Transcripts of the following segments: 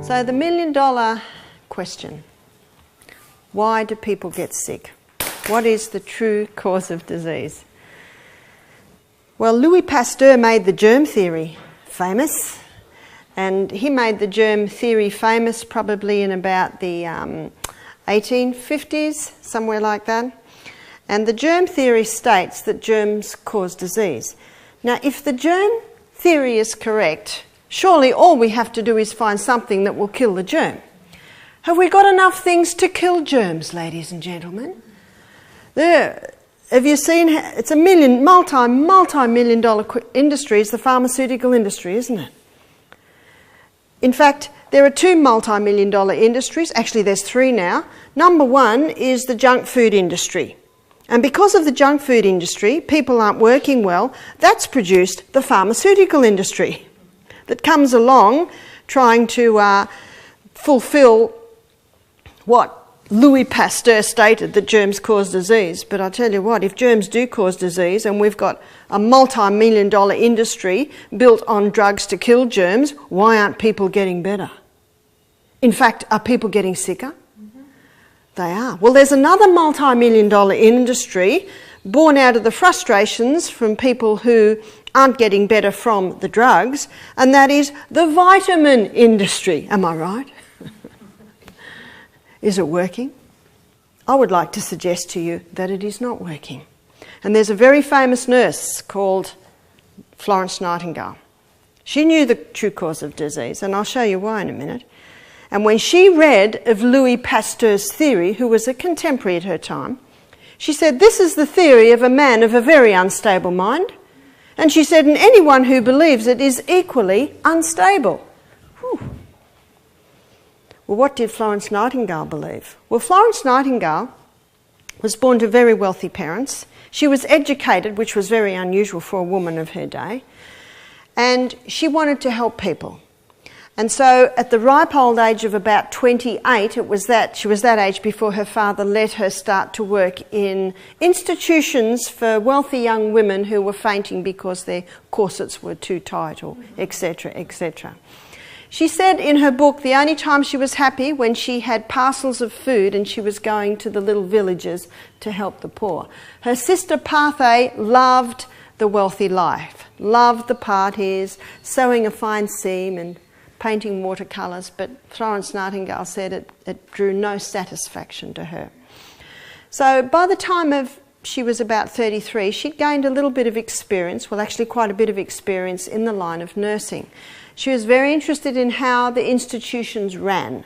So the million-dollar question: why do people get sick? What is the true cause of disease? Well, Louis Pasteur made the germ theory famous, and he made the germ theory famous probably in about the 1850s, somewhere like that. And the germ theory states that germs cause disease. Now, if the germ theory is correct, surely all we have to do is find something that will kill the germ. Have we got enough things to kill germs, ladies and gentlemen? Have you seen, it's a multi-million dollar industry, it's the pharmaceutical industry, isn't it? In fact, there are two multi-million dollar industries, actually there's three now. Number one is the junk food industry. And because of the junk food industry, people aren't working well, that's produced the pharmaceutical industry that comes along trying to fulfill what Louis Pasteur stated, that germs cause disease. But I tell you what, if germs do cause disease and we've got a multi-million dollar industry built on drugs to kill germs, why aren't people getting better? In fact, are people getting sicker? Mm-hmm. They are. Well, there's another multi-million dollar industry born out of the frustrations from people who aren't getting better from the drugs, and that is the vitamin industry. Am I right? Is it working? I would like to suggest to you that it is not working. And there's a very famous nurse called Florence Nightingale. She knew the true cause of disease, and I'll show you why in a minute. And when she read of Louis Pasteur's theory, who was a contemporary at her time, she said, this is the theory of a man of a very unstable mind. And she said, and anyone who believes it is equally unstable. Whew. Well, what did Florence Nightingale believe? Well, Florence Nightingale was born to very wealthy parents. She was educated, which was very unusual for a woman of her day, and she wanted to help people. And so at the ripe old age of about 28, she was that age before her father let her start to work in institutions for wealthy young women who were fainting because their corsets were too tight, or etc., etc. She said in her book the only time she was happy when she had parcels of food and she was going to the little villages to help the poor. Her sister Parthe loved the wealthy life, loved the parties, sewing a fine seam and painting watercolours, but Florence Nightingale said it drew no satisfaction to her. So by the time she was about 33, she'd gained a little bit of experience, well actually quite a bit of experience in the line of nursing. She was very interested in how the institutions ran,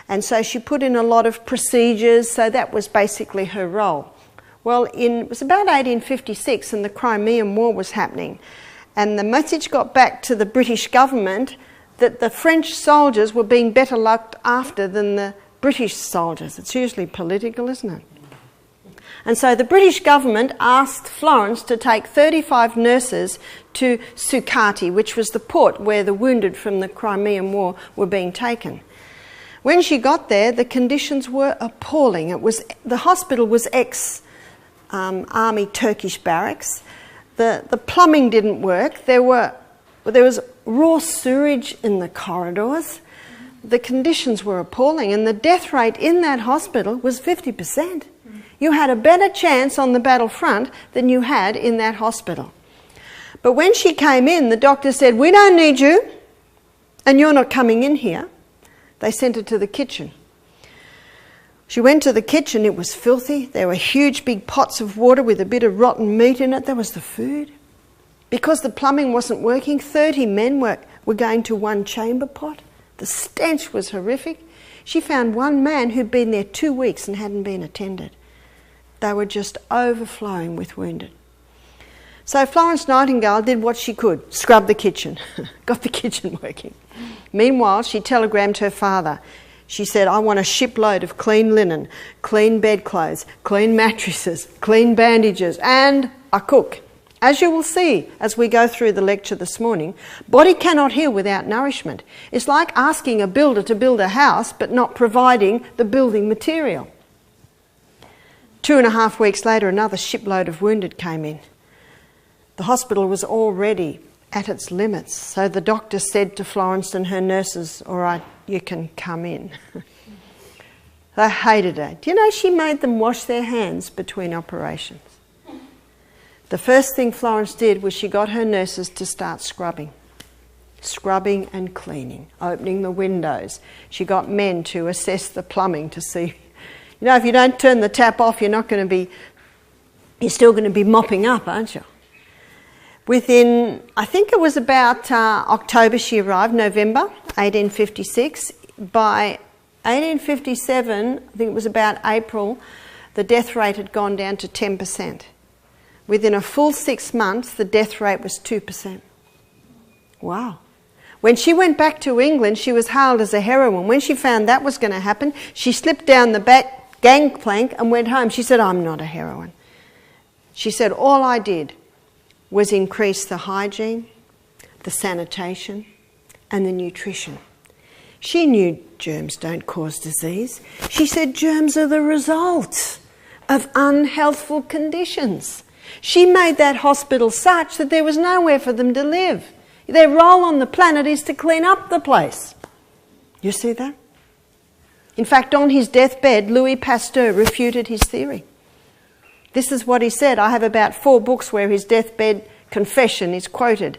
and so she put in a lot of procedures, so that was basically her role. Well, it was about 1856 and the Crimean War was happening, and the message got back to the British government that the French soldiers were being better looked after than the British soldiers. It's usually political, isn't it? And so the British government asked Florence to take 35 nurses to Sukhati, which was the port where the wounded from the Crimean War were being taken. When she got there, the conditions were appalling. The hospital was ex-army Turkish barracks. The plumbing didn't work. There was raw sewage in the corridors. The conditions were appalling, and the death rate in that hospital was 50%. You had a better chance on the battlefront than you had in that hospital. But when she came in, the doctor said, we don't need you, and you're not coming in here. They sent her to the kitchen. She went to the kitchen, it was filthy. There were huge big pots of water with a bit of rotten meat in it. There was the food. Because the plumbing wasn't working, 30 men were going to one chamber pot. The stench was horrific. She found one man who'd been there 2 weeks and hadn't been attended. They were just overflowing with wounded. So Florence Nightingale did what she could, scrub the kitchen, got the kitchen working. Meanwhile, she telegrammed her father. She said, I want a shipload of clean linen, clean bedclothes, clean mattresses, clean bandages, and a cook. As you will see as we go through the lecture this morning, body cannot heal without nourishment. It's like asking a builder to build a house but not providing the building material. 2.5 weeks later, another shipload of wounded came in. The hospital was already at its limits, so the doctor said to Florence and her nurses, all right, you can come in. They hated her. Do you know she made them wash their hands between operations? The first thing Florence did was she got her nurses to start scrubbing and cleaning, opening the windows. She got men to assess the plumbing to see, you know, if you don't turn the tap off, you're still going to be mopping up, aren't you? Within, I think it was about October she arrived, November 1856. By 1857, I think it was about April, the death rate had gone down to 10%. Within a full 6 months, the death rate was 2%. Wow. When she went back to England, she was hailed as a heroine. When she found that was going to happen, she slipped down the back gangplank and went home. She said, "I'm not a heroine." She said, "All I did was increase the hygiene, the sanitation, and the nutrition." She knew germs don't cause disease. She said germs are the result of unhealthful conditions. She made that hospital such that there was nowhere for them to live. Their role on the planet is to clean up the place. You see that? In fact, on his deathbed, Louis Pasteur refuted his theory. This is what he said. I have about 4 books where his deathbed confession is quoted.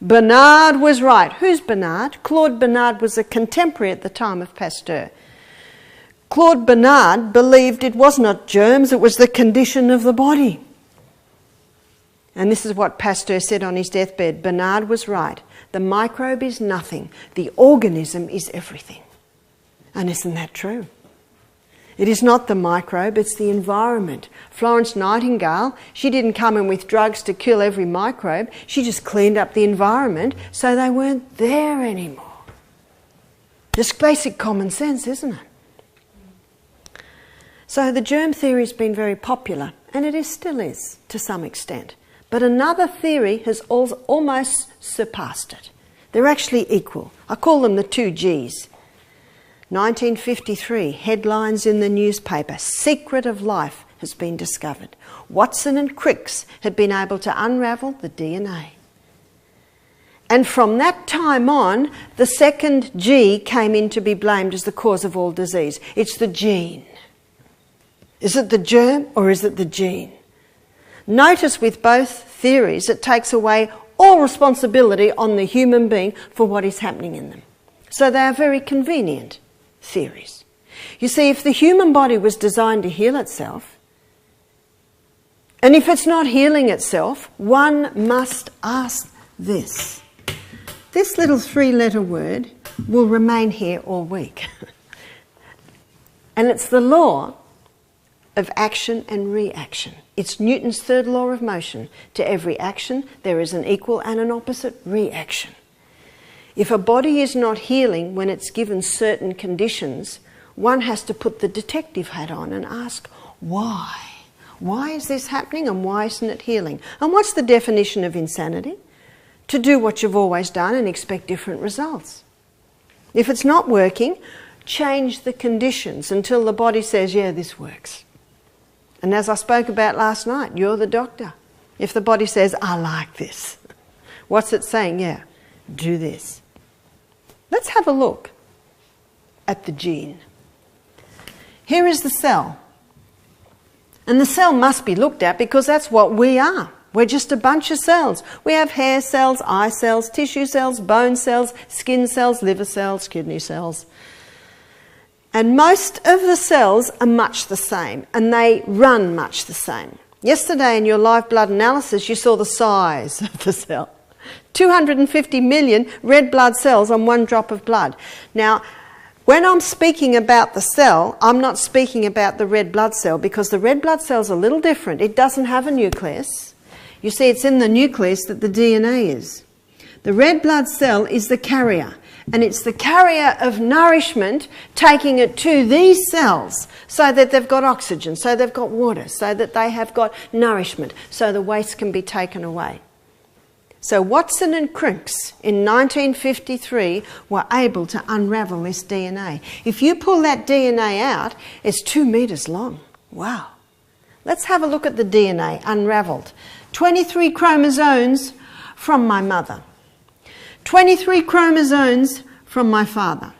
Bernard was right. Who's Bernard? Claude Bernard was a contemporary at the time of Pasteur. Claude Bernard believed it was not germs, it was the condition of the body. And this is what Pasteur said on his deathbed. Bernard was right. The microbe is nothing. The organism is everything. And isn't that true? It is not the microbe, it's the environment. Florence Nightingale, she didn't come in with drugs to kill every microbe. She just cleaned up the environment so they weren't there anymore. Just basic common sense, isn't it? So the germ theory has been very popular, and it still is to some extent. But another theory has almost surpassed it. They're actually equal. I call them the 2 Gs. 1953, headlines in the newspaper, "Secret of life has been discovered." Watson and Crick's had been able to unravel the DNA. And from that time on, the second G came in to be blamed as the cause of all disease. It's the gene. Is it the germ or is it the gene? Notice with both theories, it takes away all responsibility on the human being for what is happening in them. So they are very convenient theories. You see, if the human body was designed to heal itself, and if it's not healing itself, one must ask this. This little 3-letter word will remain here all week. And it's the law of action and reaction. It's Newton's 3rd law of motion. To every action, there is an equal and an opposite reaction. If a body is not healing when it's given certain conditions, one has to put the detective hat on and ask, why? Why is this happening and why isn't it healing? And what's the definition of insanity? To do what you've always done and expect different results. If it's not working, change the conditions until the body says, yeah, this works. And as I spoke about last night, you're the doctor. If the body says, I like this, what's it saying? Yeah, do this. Let's have a look at the gene. Here is the cell. And the cell must be looked at because that's what we are. We're just a bunch of cells. We have hair cells, eye cells, tissue cells, bone cells, skin cells, liver cells, kidney cells. And most of the cells are much the same, and they run much the same. Yesterday in your live blood analysis, you saw the size of the cell. 250 million red blood cells on 1 drop of blood. Now, when I'm speaking about the cell, I'm not speaking about the red blood cell because the red blood cell's a little different. It doesn't have a nucleus. You see, it's in the nucleus that the DNA is. The red blood cell is the carrier, and it's the carrier of nourishment taking it to these cells so that they've got oxygen, so they've got water, so that they have got nourishment, so the waste can be taken away. So Watson and Crick's in 1953 were able to unravel this DNA. If you pull that DNA out, it's 2 meters long. Wow. Let's have a look at the DNA unravelled. 23 chromosomes from my mother. 23 chromosomes from my father.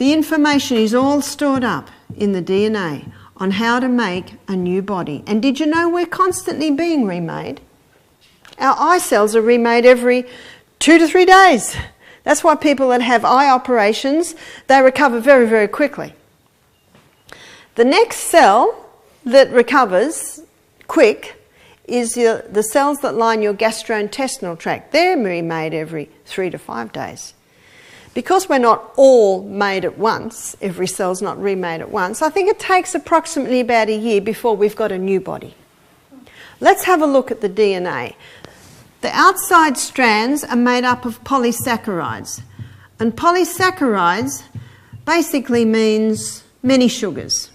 The information is all stored up in the DNA on how to make a new body. And did you know we're constantly being remade? Our eye cells are remade every 2 to 3 days. That's why people that have eye operations, they recover very, very quickly. The next cell that recovers quick is the cells that line your gastrointestinal tract. They're remade every 3 to 5 days. Because we're not all made at once, every cell's not remade at once, I think it takes approximately about a year before we've got a new body. Let's have a look at the DNA. The outside strands are made up of polysaccharides. And polysaccharides basically means many sugars.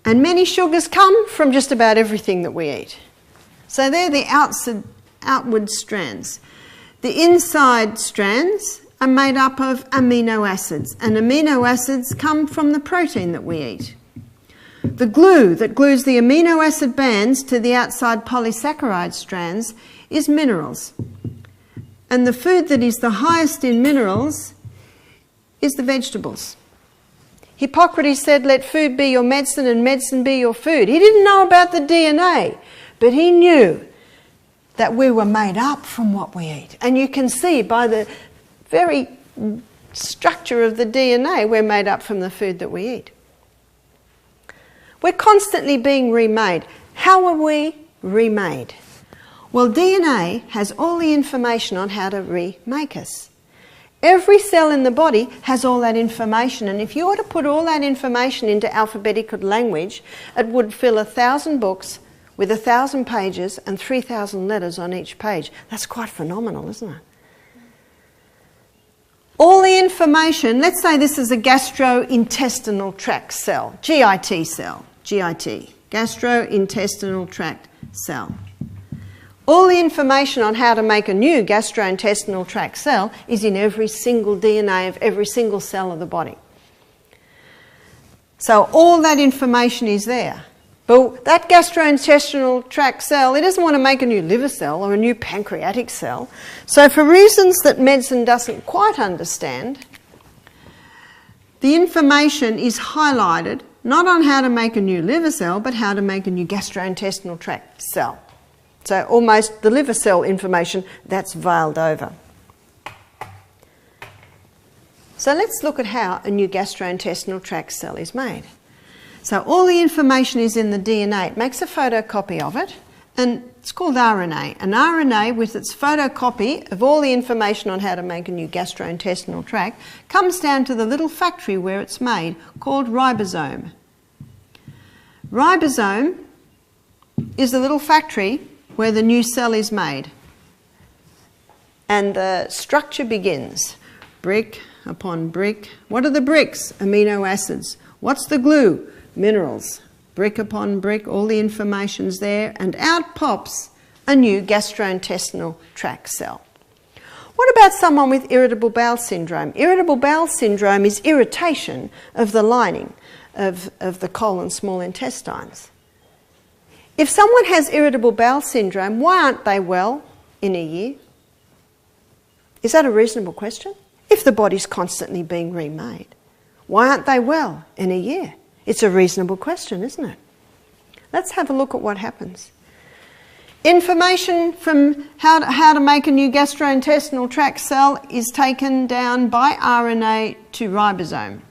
And many sugars come from just about everything that we eat. So they're the outward strands. The inside strands are made up of amino acids, and amino acids come from the protein that we eat. The glue that glues the amino acid bands to the outside polysaccharide strands is minerals. And the food that is the highest in minerals is the vegetables. Hippocrates said, let food be your medicine and medicine be your food. He didn't know about the DNA, but he knew that we were made up from what we eat. And you can see by the very structure of the DNA, we're made up from the food that we eat. We're constantly being remade. How are we remade? Well, DNA has all the information on how to remake us. Every cell in the body has all that information, and if you were to put all that information into alphabetical language, it would fill 1,000 books with 1,000 pages and 3,000 letters on each page. That's quite phenomenal, isn't it? All the information, let's say this is a gastrointestinal tract cell, GIT cell, GIT, gastrointestinal tract cell. All the information on how to make a new gastrointestinal tract cell is in every single DNA of every single cell of the body. So all that information is there. But that gastrointestinal tract cell, it doesn't want to make a new liver cell or a new pancreatic cell. So for reasons that medicine doesn't quite understand, the information is highlighted not on how to make a new liver cell, but how to make a new gastrointestinal tract cell. So almost the liver cell information, that's veiled over. So let's look at how a new gastrointestinal tract cell is made. So all the information is in the DNA. It makes a photocopy of it, and it's called RNA. An RNA, with its photocopy of all the information on how to make a new gastrointestinal tract, comes down to the little factory where it's made, called ribosome. Ribosome is the little factory where the new cell is made. And the structure begins. Brick upon brick. What are the bricks? Amino acids. What's the glue? Minerals. Brick upon brick, all the information's there, and out pops a new gastrointestinal tract cell. What about someone with irritable bowel syndrome? Irritable bowel syndrome is irritation of the lining of the colon, small intestines. If someone has irritable bowel syndrome, why aren't they well in a year? Is that a reasonable question? If the body's constantly being remade, why aren't they well in a year? It's a reasonable question, isn't it? Let's have a look at what happens. Information from how to make a new gastrointestinal tract cell is taken down by RNA to ribosome.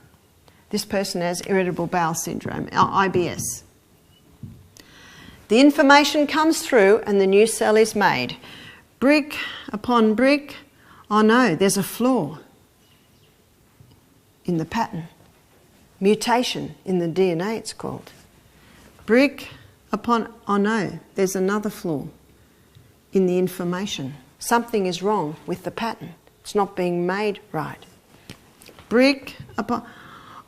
This person has irritable bowel syndrome, IBS. The information comes through and the new cell is made. Brick upon brick. Oh no, there's a flaw in the pattern. Mutation in the DNA, it's called. Brick upon, oh no, there's another flaw in the information. Something is wrong with the pattern. It's not being made right. Brick upon,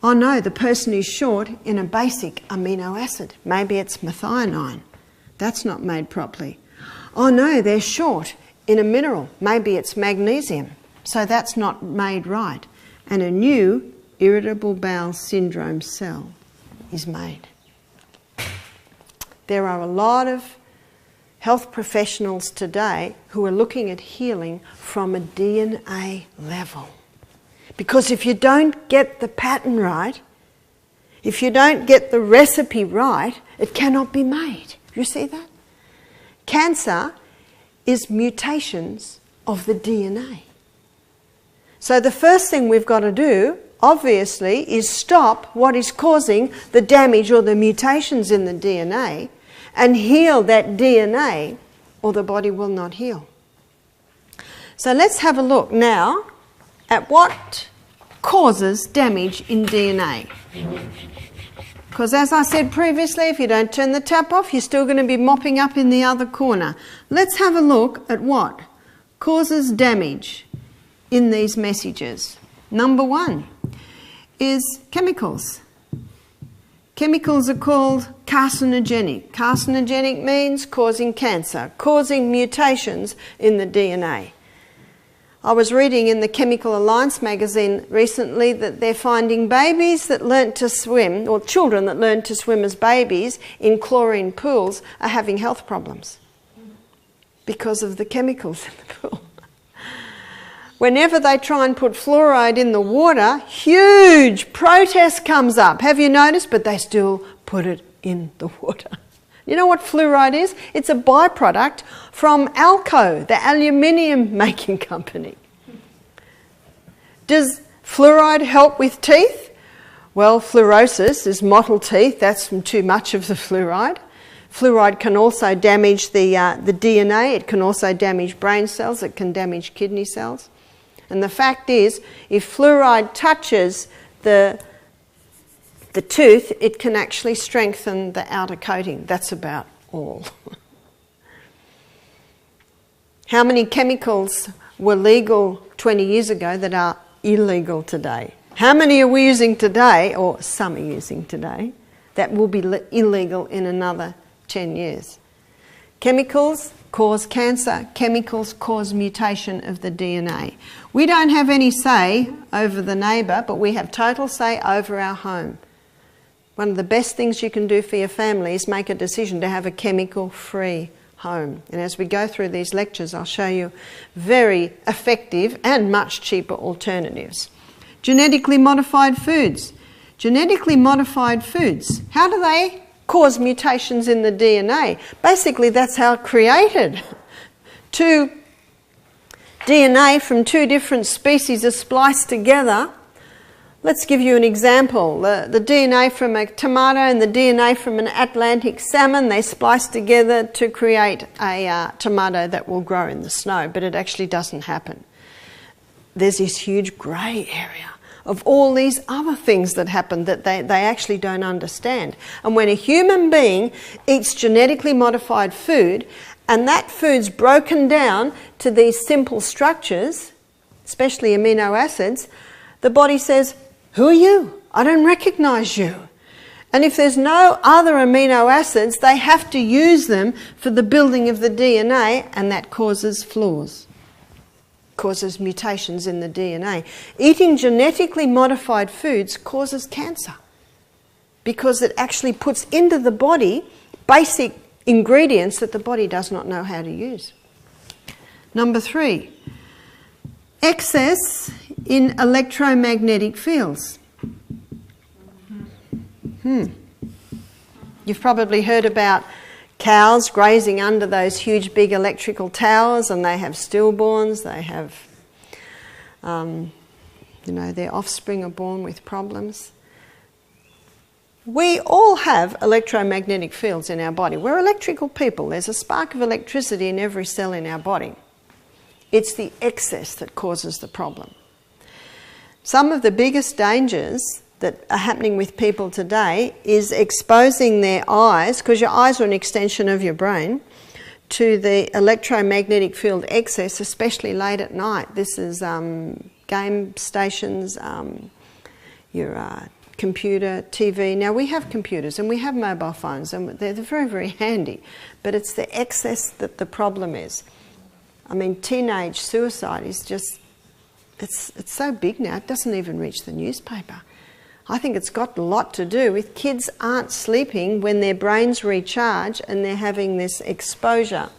oh no, the person is short in a basic amino acid. Maybe it's methionine. That's not made properly. Oh no, they're short in a mineral. Maybe it's magnesium. So that's not made right. And a new irritable bowel syndrome cell is made. There are a lot of health professionals today who are looking at healing from a DNA level Because if you don't get the pattern right, if you don't get the recipe right, it cannot be made. You see that? Cancer is mutations of the DNA. So the first thing we've got to do, obviously, is stop what is causing the damage or the mutations in the DNA and heal that DNA, or the body will not heal. So let's have a look now at what causes damage in DNA. Because as I said previously, if you don't turn the tap off, you're still going to be mopping up in the other corner. Let's have a look at what causes damage in these messages. Number one is chemicals. Chemicals are called carcinogenic. Carcinogenic means causing cancer, causing mutations in the DNA. I was reading in the Chemical Alliance magazine recently that they're finding babies that learnt to swim, or children that learned to swim as babies in chlorine pools, are having health problems because of the chemicals in the pool. Whenever they try and put fluoride in the water, huge protest comes up. Have you noticed? But they still put it in the water. You know what fluoride is? It's a byproduct from Alco, the aluminium making company. Does fluoride help with teeth? Well, fluorosis is mottled teeth. That's from too much of the fluoride. Fluoride can also damage the DNA. It can also damage brain cells. It can damage kidney cells. And the fact is, if fluoride touches the tooth, it can actually strengthen the outer coating. That's about all. How many chemicals were legal 20 years ago that are illegal today? How many are we using today, or some are using today, that will be illegal in another 10 years? Chemicals cause cancer. Chemicals cause mutation of the DNA. We don't have any say over the neighbour, but we have total say over our home. One of the best things you can do for your family is make a decision to have a chemical-free home. And as we go through these lectures, I'll show you very effective and much cheaper alternatives. Genetically modified foods. Genetically modified foods, how do they cause mutations in the DNA? Basically, that's how it created. Two DNA from two different species are spliced together. Let's give you an example. The DNA from a tomato and the DNA from an Atlantic salmon, they splice together to create a tomato that will grow in the snow, but it actually doesn't happen. There's this huge grey area of all these other things that happen that they actually don't understand. And when a human being eats genetically modified food, and that food's broken down to these simple structures, especially amino acids, the body says, "Who are you? I don't recognise you." And if there's no other amino acids, they have to use them for the building of the DNA, and that causes flaws. Causes mutations in the DNA. Eating genetically modified foods causes cancer because it actually puts into the body basic ingredients that the body does not know how to use. Number 3, excess in electromagnetic fields. You've probably heard about cows grazing under those huge big electrical towers, and they have stillborns, they have, their offspring are born with problems. We all have electromagnetic fields in our body. We're electrical people. There's a spark of electricity in every cell in our body. It's the excess that causes the problem. Some of the biggest dangers that are happening with people today is exposing their eyes, because your eyes are an extension of your brain, to the electromagnetic field excess, especially late at night. This is game stations, your computer, TV. Now we have computers and we have mobile phones and they're very, very handy, but it's the excess that the problem is. I mean, teenage suicide is just, it's so big now, it doesn't even reach the newspaper. I think it's got a lot to do with kids aren't sleeping when their brains recharge and they're having this exposure,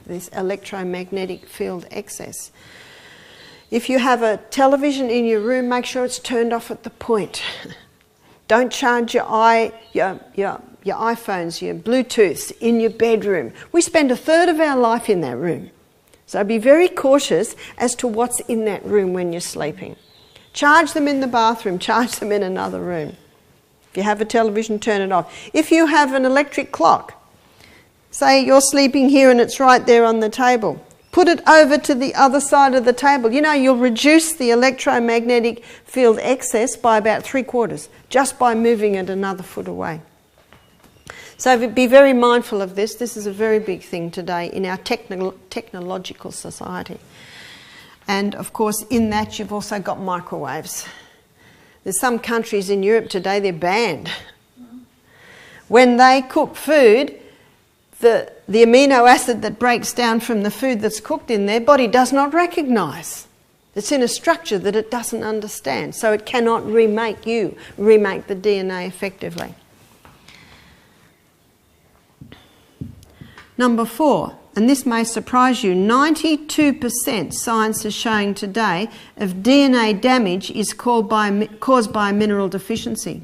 this electromagnetic field excess. If you have a television in your room, make sure it's turned off at the point. Don't charge your iPhones, your Bluetooths in your bedroom. We spend a third of our life in that room. So be very cautious as to what's in that room when you're sleeping. Charge them in the bathroom, charge them in another room. If you have a television, turn it off. If you have an electric clock, say you're sleeping here and it's right there on the table, put it over to the other side of the table. You know, you'll reduce the electromagnetic field excess by about 3/4 just by moving it another foot away. So be very mindful of this. This is a very big thing today in our technological society. And of course, in that you've also got microwaves. There's some countries in Europe today, they're banned. When they cook food, the amino acid that breaks down from the food that's cooked in their body does not recognise. It's in a structure that it doesn't understand, so it cannot remake the DNA effectively. Number 4, and this may surprise you, 92% science is showing today of DNA damage is caused by a mineral deficiency.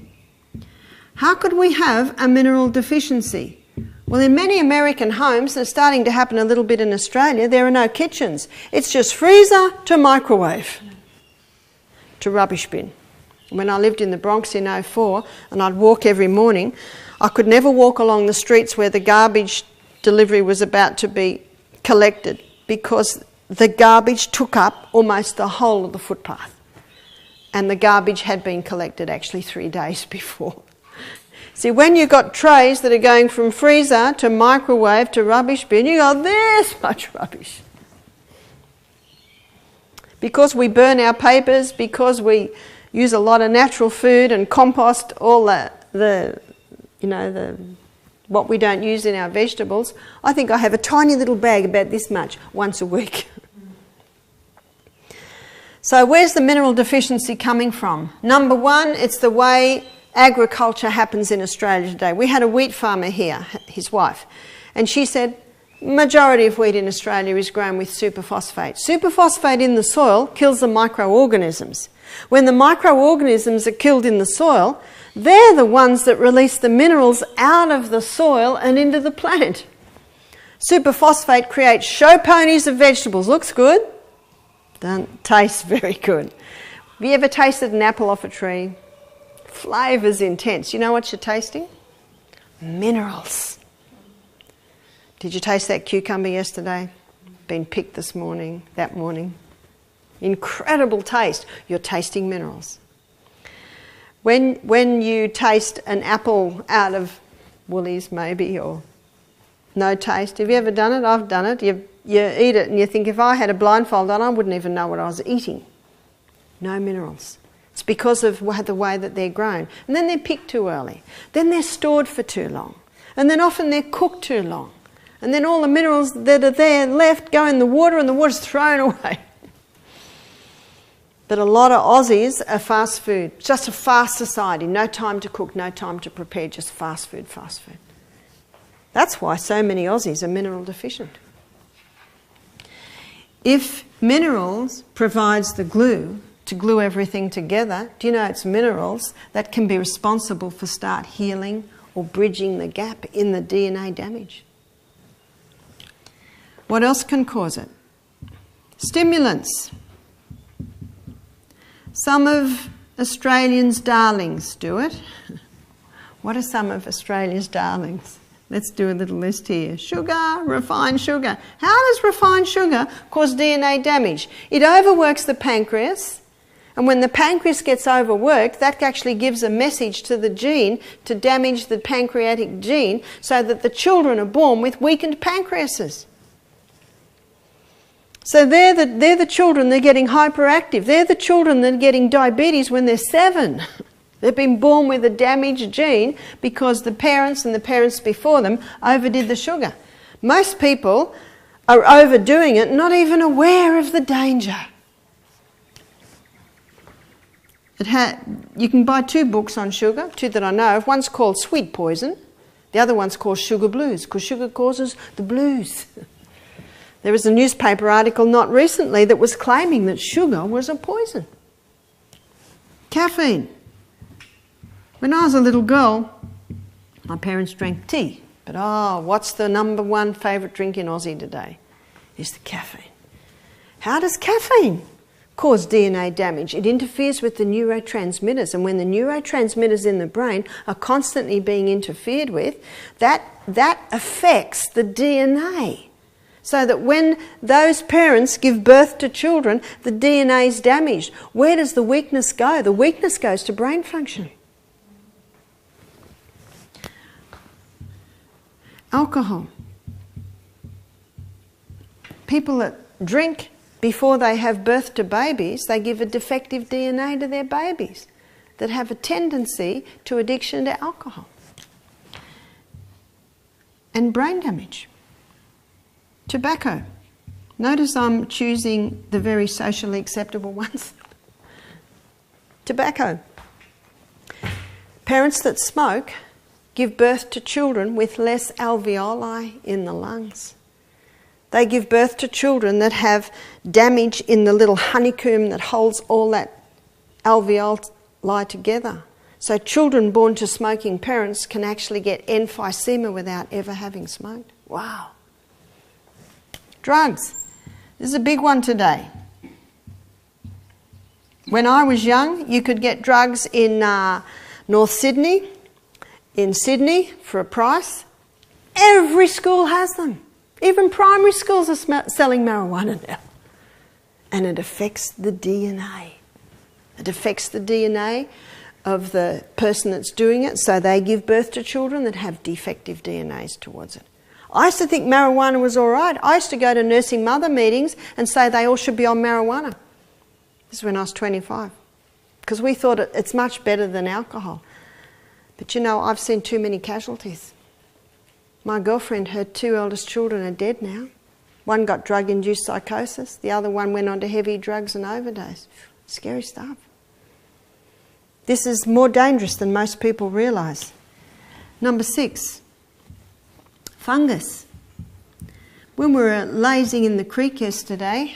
How could we have a mineral deficiency? Well, in many American homes, it's starting to happen a little bit in Australia, there are no kitchens. It's just freezer to microwave to rubbish bin. When I lived in the Bronx in 2004 and I'd walk every morning, I could never walk along the streets where the garbage delivery was about to be collected because the garbage took up almost the whole of the footpath. And the garbage had been collected actually 3 days before. See, when you've got trays that are going from freezer to microwave to rubbish bin, you got this much rubbish. Because we burn our papers, because we use a lot of natural food and compost all what we don't use in our vegetables, I think I have a tiny little bag about this much once a week. So where's the mineral deficiency coming from? Number 1, it's the way agriculture happens in Australia today. We had a wheat farmer here, his wife, and she said majority of wheat in Australia is grown with superphosphate. Superphosphate in the soil kills the microorganisms. When the microorganisms are killed in the soil, they're the ones that release the minerals out of the soil and into the plant. Superphosphate creates show ponies of vegetables. Looks good, doesn't taste very good. Have you ever tasted an apple off a tree? Flavour's intense. You know what you're tasting? Minerals. Did you taste that cucumber yesterday? Been picked this morning, that morning. Incredible taste. You're tasting minerals. When you taste an apple out of Woolies maybe, or no taste, have you ever done it? I've done it. You eat it and you think, if I had a blindfold on, I wouldn't even know what I was eating. No minerals. It's because of the way that they're grown. And then they're picked too early. Then they're stored for too long. And then often they're cooked too long. And then all the minerals that are there left go in the water and the water's thrown away. But a lot of Aussies are fast food. It's just a fast society. No time to cook, no time to prepare, just fast food, fast food. That's why so many Aussies are mineral deficient. If minerals provides the glue to glue everything together, do you know it's minerals that can be responsible for start healing or bridging the gap in the DNA damage? What else can cause it? Stimulants. Some of Australians' darlings do it. What are some of Australia's darlings? Let's do a little list here. Sugar, refined sugar. How does refined sugar cause DNA damage? It overworks the pancreas. And when the pancreas gets overworked, that actually gives a message to the gene to damage the pancreatic gene so that the children are born with weakened pancreases. So they're the children that are getting hyperactive. They're the children that are getting diabetes when they're 7. They've been born with a damaged gene because the parents and the parents before them overdid the sugar. Most people are overdoing it, not even aware of the danger. You can buy 2 books on sugar, 2 that I know of. One's called Sweet Poison. The other one's called Sugar Blues, because sugar causes the blues. There was a newspaper article not recently that was claiming that sugar was a poison. Caffeine. When I was a little girl, my parents drank tea. But what's the number one favourite drink in Aussie today? Is the caffeine. How does caffeine cause DNA damage? It interferes with the neurotransmitters, and when the neurotransmitters in the brain are constantly being interfered with, that affects the DNA. So that when those parents give birth to children, the DNA is damaged. Where does the weakness go? The weakness goes to brain function. Alcohol. People that drink before they have birth to babies, they give a defective DNA to their babies that have a tendency to addiction to alcohol. And brain damage. Tobacco. Notice I'm choosing the very socially acceptable ones. Tobacco. Parents that smoke give birth to children with less alveoli in the lungs. They give birth to children that have damage in the little honeycomb that holds all that alveoli together. So children born to smoking parents can actually get emphysema without ever having smoked. Wow. Drugs. This is a big one today. When I was young, you could get drugs in North Sydney, in Sydney for a price. Every school has them. Even primary schools are selling marijuana now. And it affects the DNA. It affects the DNA of the person that's doing it, so they give birth to children that have defective DNAs towards it. I used to think marijuana was all right. I used to go to nursing mother meetings and say they all should be on marijuana. This is when I was 25. Because we thought it's much better than alcohol. But you know, I've seen too many casualties. My girlfriend, her two eldest children are dead now. One got drug-induced psychosis. The other one went on to heavy drugs and overdose. Scary stuff. This is more dangerous than most people realise. Number 6, fungus. When we were lazing in the creek yesterday,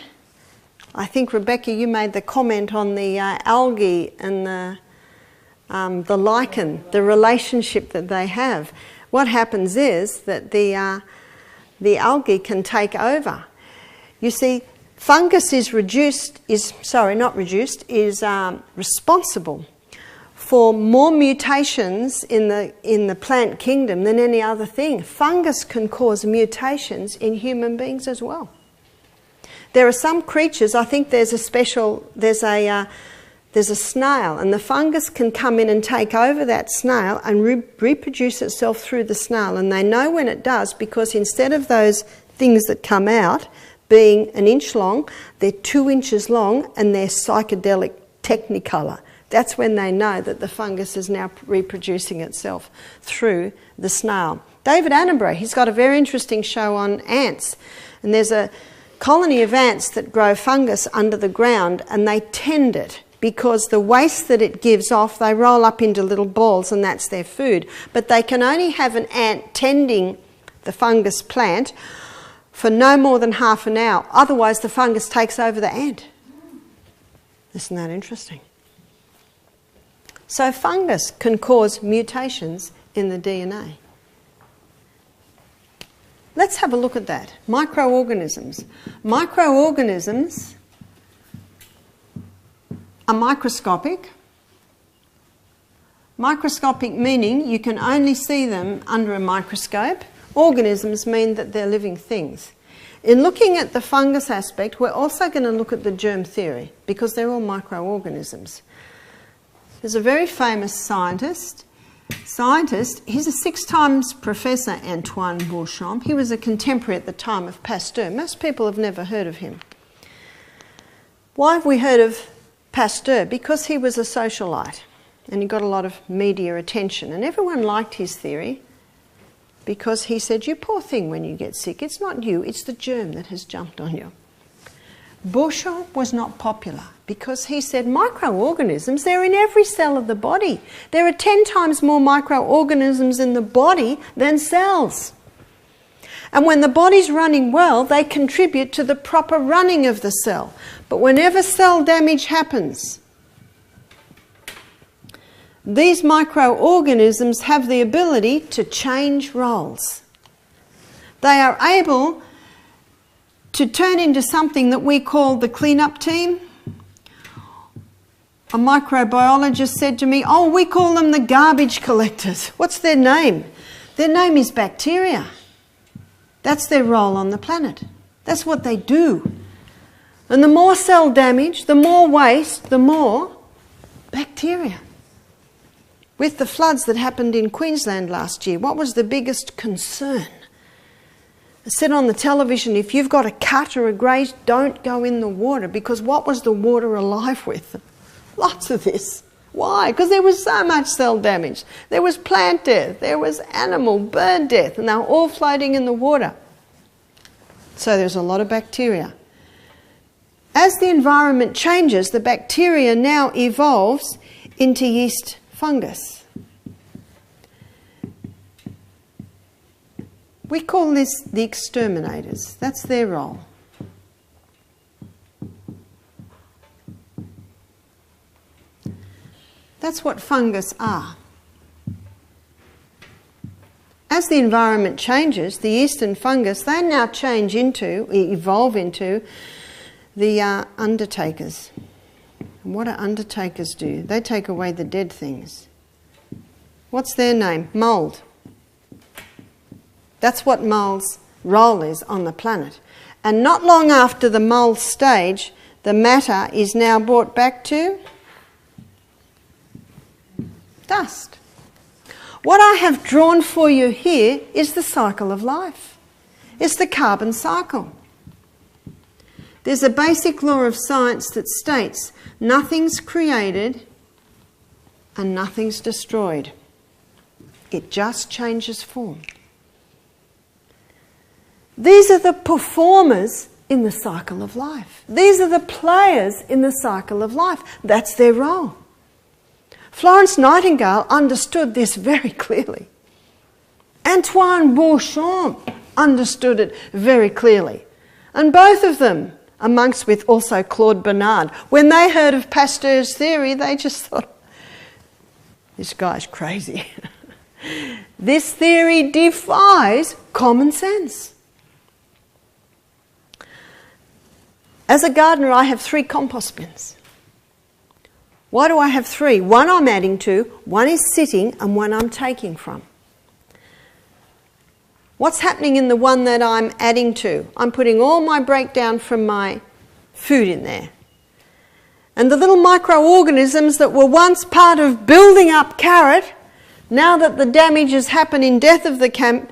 I think, Rebecca, you made the comment on the algae and the lichen, the relationship that they have. What happens is that the algae can take over. You see, fungus is responsible for more mutations in the plant kingdom than any other thing. Fungus can cause mutations in human beings as well. There are some creatures, I think there's a snail, and the fungus can come in and take over that snail and reproduce itself through the snail. And they know when it does, because instead of those things that come out being an inch long, they're 2 inches long and they're psychedelic technicolor. That's when they know that the fungus is now reproducing itself through the snail. David Attenborough, he's got a very interesting show on ants. And there's a colony of ants that grow fungus under the ground, and they tend it. Because the waste that it gives off, they roll up into little balls, and that's their food. But they can only have an ant tending the fungus plant for no more than half an hour. Otherwise, the fungus takes over the ant. Isn't that interesting? So fungus can cause mutations in the DNA. Let's have a look at that. Microorganisms. Microorganisms are microscopic. Microscopic meaning you can only see them under a microscope. Organisms mean that they're living things. In looking at the fungus aspect, we're also going to look at the germ theory, because they're all microorganisms. There's a very famous scientist, he's a 6 times professor, Antoine Beauchamp. He was a contemporary at the time of Pasteur. Most people have never heard of him. Why have we heard of Pasteur? Because he was a socialite and he got a lot of media attention, and everyone liked his theory because he said, you poor thing, when you get sick, it's not you, it's the germ that has jumped on you. Beauchamp was not popular because he said microorganisms, they're in every cell of the body. There are 10 times more microorganisms in the body than cells. And when the body's running well, they contribute to the proper running of the cell. But whenever cell damage happens, these microorganisms have the ability to change roles. They are able to turn into something that we call the cleanup team. A microbiologist said to me, "Oh, we call them the garbage collectors." What's their name? Their name is bacteria. That's their role on the planet. That's what they do. And the more cell damage, the more waste, the more bacteria. With the floods that happened in Queensland last year, what was the biggest concern? I said on the television, if you've got a cut or a graze, don't go in the water, because what was the water alive with? Lots of this. Why? Because there was so much cell damage. There was plant death, there was animal bird death, and they were all floating in the water. So there's a lot of bacteria. As the environment changes, the bacteria now evolves into yeast fungus. We call this the exterminators. That's their role. That's what fungus are. As the environment changes, the yeast and fungus, they now evolve into the undertakers. And what do undertakers do? They take away the dead things. What's their name? Mould. That's what mould's role is on the planet. And not long after the mould stage, the matter is now brought back to dust. What I have drawn for you here is the cycle of life. It's the carbon cycle. There's a basic law of science that states nothing's created and nothing's destroyed. It just changes form. These are the performers in the cycle of life. These are the players in the cycle of life. That's their role. Florence Nightingale understood this very clearly. Antoine Beauchamp understood it very clearly. And both of them, amongst with also Claude Bernard, when they heard of Pasteur's theory, they just thought, this guy's crazy. This theory defies common sense. As a gardener, I have 3 compost bins. Why do I have 3? One I'm adding to, one is sitting, and one I'm taking from. What's happening in the one that I'm adding to? I'm putting all my breakdown from my food in there. And the little microorganisms that were once part of building up carrot, now that the damage has happened in death of the carrot,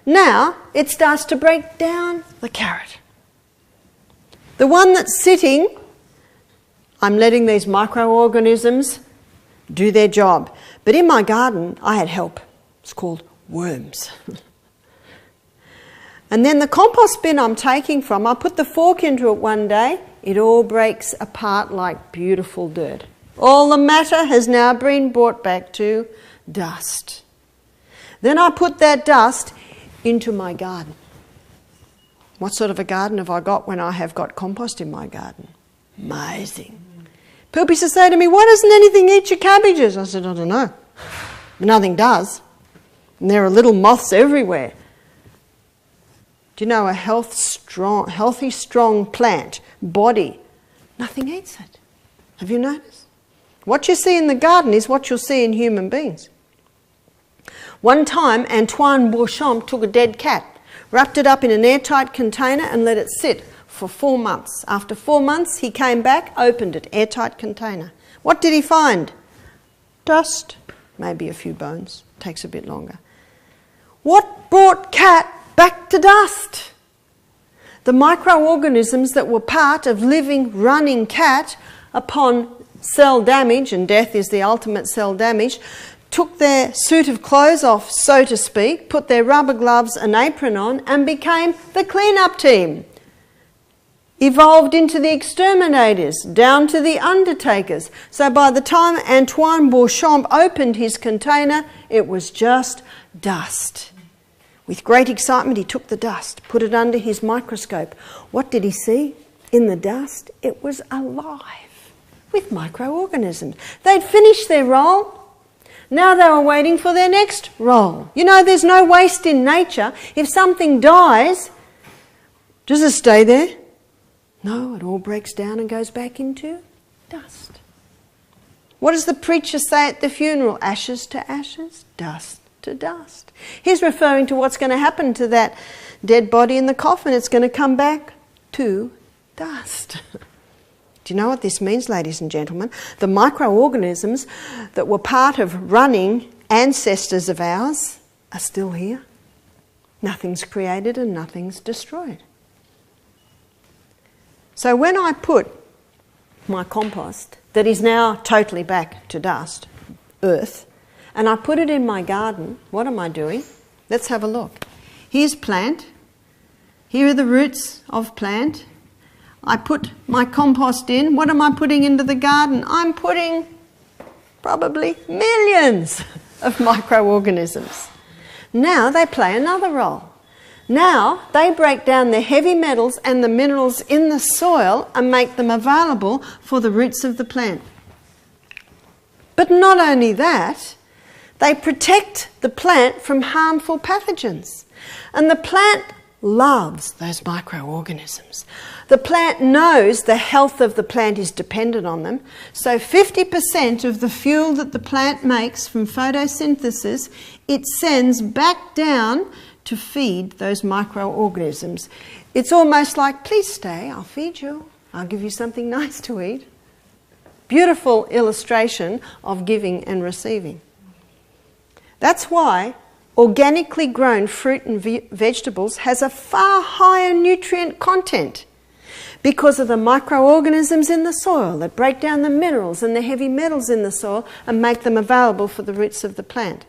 now it starts to break down the carrot. The one that's sitting, I'm letting these microorganisms do their job. But in my garden, I had help. It's called worms. And then the compost bin I'm taking from, I put the fork into it one day, it all breaks apart like beautiful dirt. All the matter has now been brought back to dust. Then I put that dust into my garden. What sort of a garden have I got when I have got compost in my garden? Amazing. People used to say to me, why doesn't anything eat your cabbages? I said, I don't know. Nothing does. And there are little moths everywhere. Do you know a healthy, strong plant, body, nothing eats it. Have you noticed? What you see in the garden is what you'll see in human beings. One time, Antoine Beauchamp took a dead cat, wrapped it up in an airtight container and let it sit for 4 months. After 4 months, he came back, opened it, airtight container. What did he find? Dust, maybe a few bones. Takes a bit longer. What brought cat back to dust? The microorganisms that were part of living, running cat upon cell damage, and death is the ultimate cell damage, took their suit of clothes off, so to speak, put their rubber gloves and apron on and became the clean-up team. Evolved into the exterminators, down to the undertakers. So by the time Antoine Beauchamp opened his container, it was just dust. With great excitement, he took the dust, put it under his microscope. What did he see? In the dust, it was alive with microorganisms. They'd finished their role. Now they were waiting for their next role. You know, there's no waste in nature. If something dies, does it stay there? No, it all breaks down and goes back into dust. What does the preacher say at the funeral? Ashes to ashes, dust to dust. He's referring to what's going to happen to that dead body in the coffin. It's going to come back to dust. Do you know what this means, ladies and gentlemen? The microorganisms that were part of running ancestors of ours are still here. Nothing's created and nothing's destroyed. So when I put my compost, that is now totally back to dust, earth, and I put it in my garden, what am I doing? Let's have a look. Here's plant. Here are the roots of plant. I put my compost in. What am I putting into the garden? I'm putting probably millions of microorganisms. Now they play another role. Now they break down the heavy metals and the minerals in the soil and make them available for the roots of the plant. But not only that, they protect the plant from harmful pathogens. And the plant loves those microorganisms. The plant knows the health of the plant is dependent on them. So 50% of the fuel that the plant makes from photosynthesis, it sends back down to feed those microorganisms. It's almost like, please stay, I'll feed you. I'll give you something nice to eat. Beautiful illustration of giving and receiving. That's why organically grown fruit and vegetables has a far higher nutrient content because of the microorganisms in the soil that break down the minerals and the heavy metals in the soil and make them available for the roots of the plant.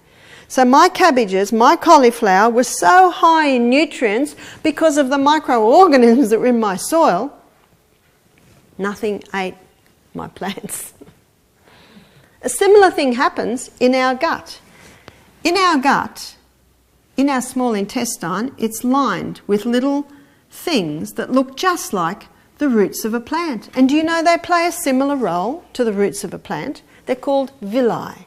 So my cabbages, my cauliflower was so high in nutrients because of the microorganisms that were in my soil, nothing ate my plants. A similar thing happens in our gut. In our gut, in our small intestine, it's lined with little things that look just like the roots of a plant. And do you know they play a similar role to the roots of a plant? They're called villi.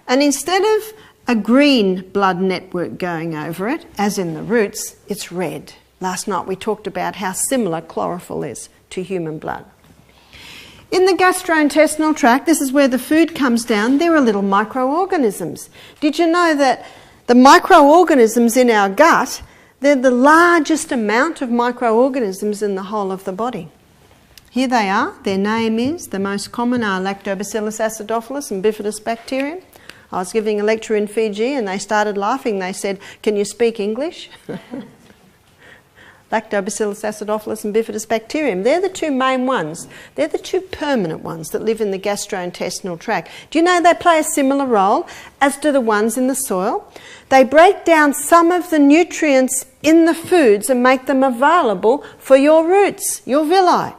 And instead of a green blood network going over it, as in the roots, it's red. Last night we talked about how similar chlorophyll is to human blood. In the gastrointestinal tract, this is where the food comes down, there are little microorganisms. Did you know that the microorganisms in our gut, they're the largest amount of microorganisms in the whole of the body? Here they are. Their name is, the most common are Lactobacillus acidophilus and Bifidobacterium. I was giving a lecture in Fiji and they started laughing. They said, "Can you speak English?" Lactobacillus acidophilus and Bifidobacterium. They're the two main ones. They're the two permanent ones that live in the gastrointestinal tract. Do you know they play a similar role as do the ones in the soil? They break down some of the nutrients in the foods and make them available for your roots, your villi.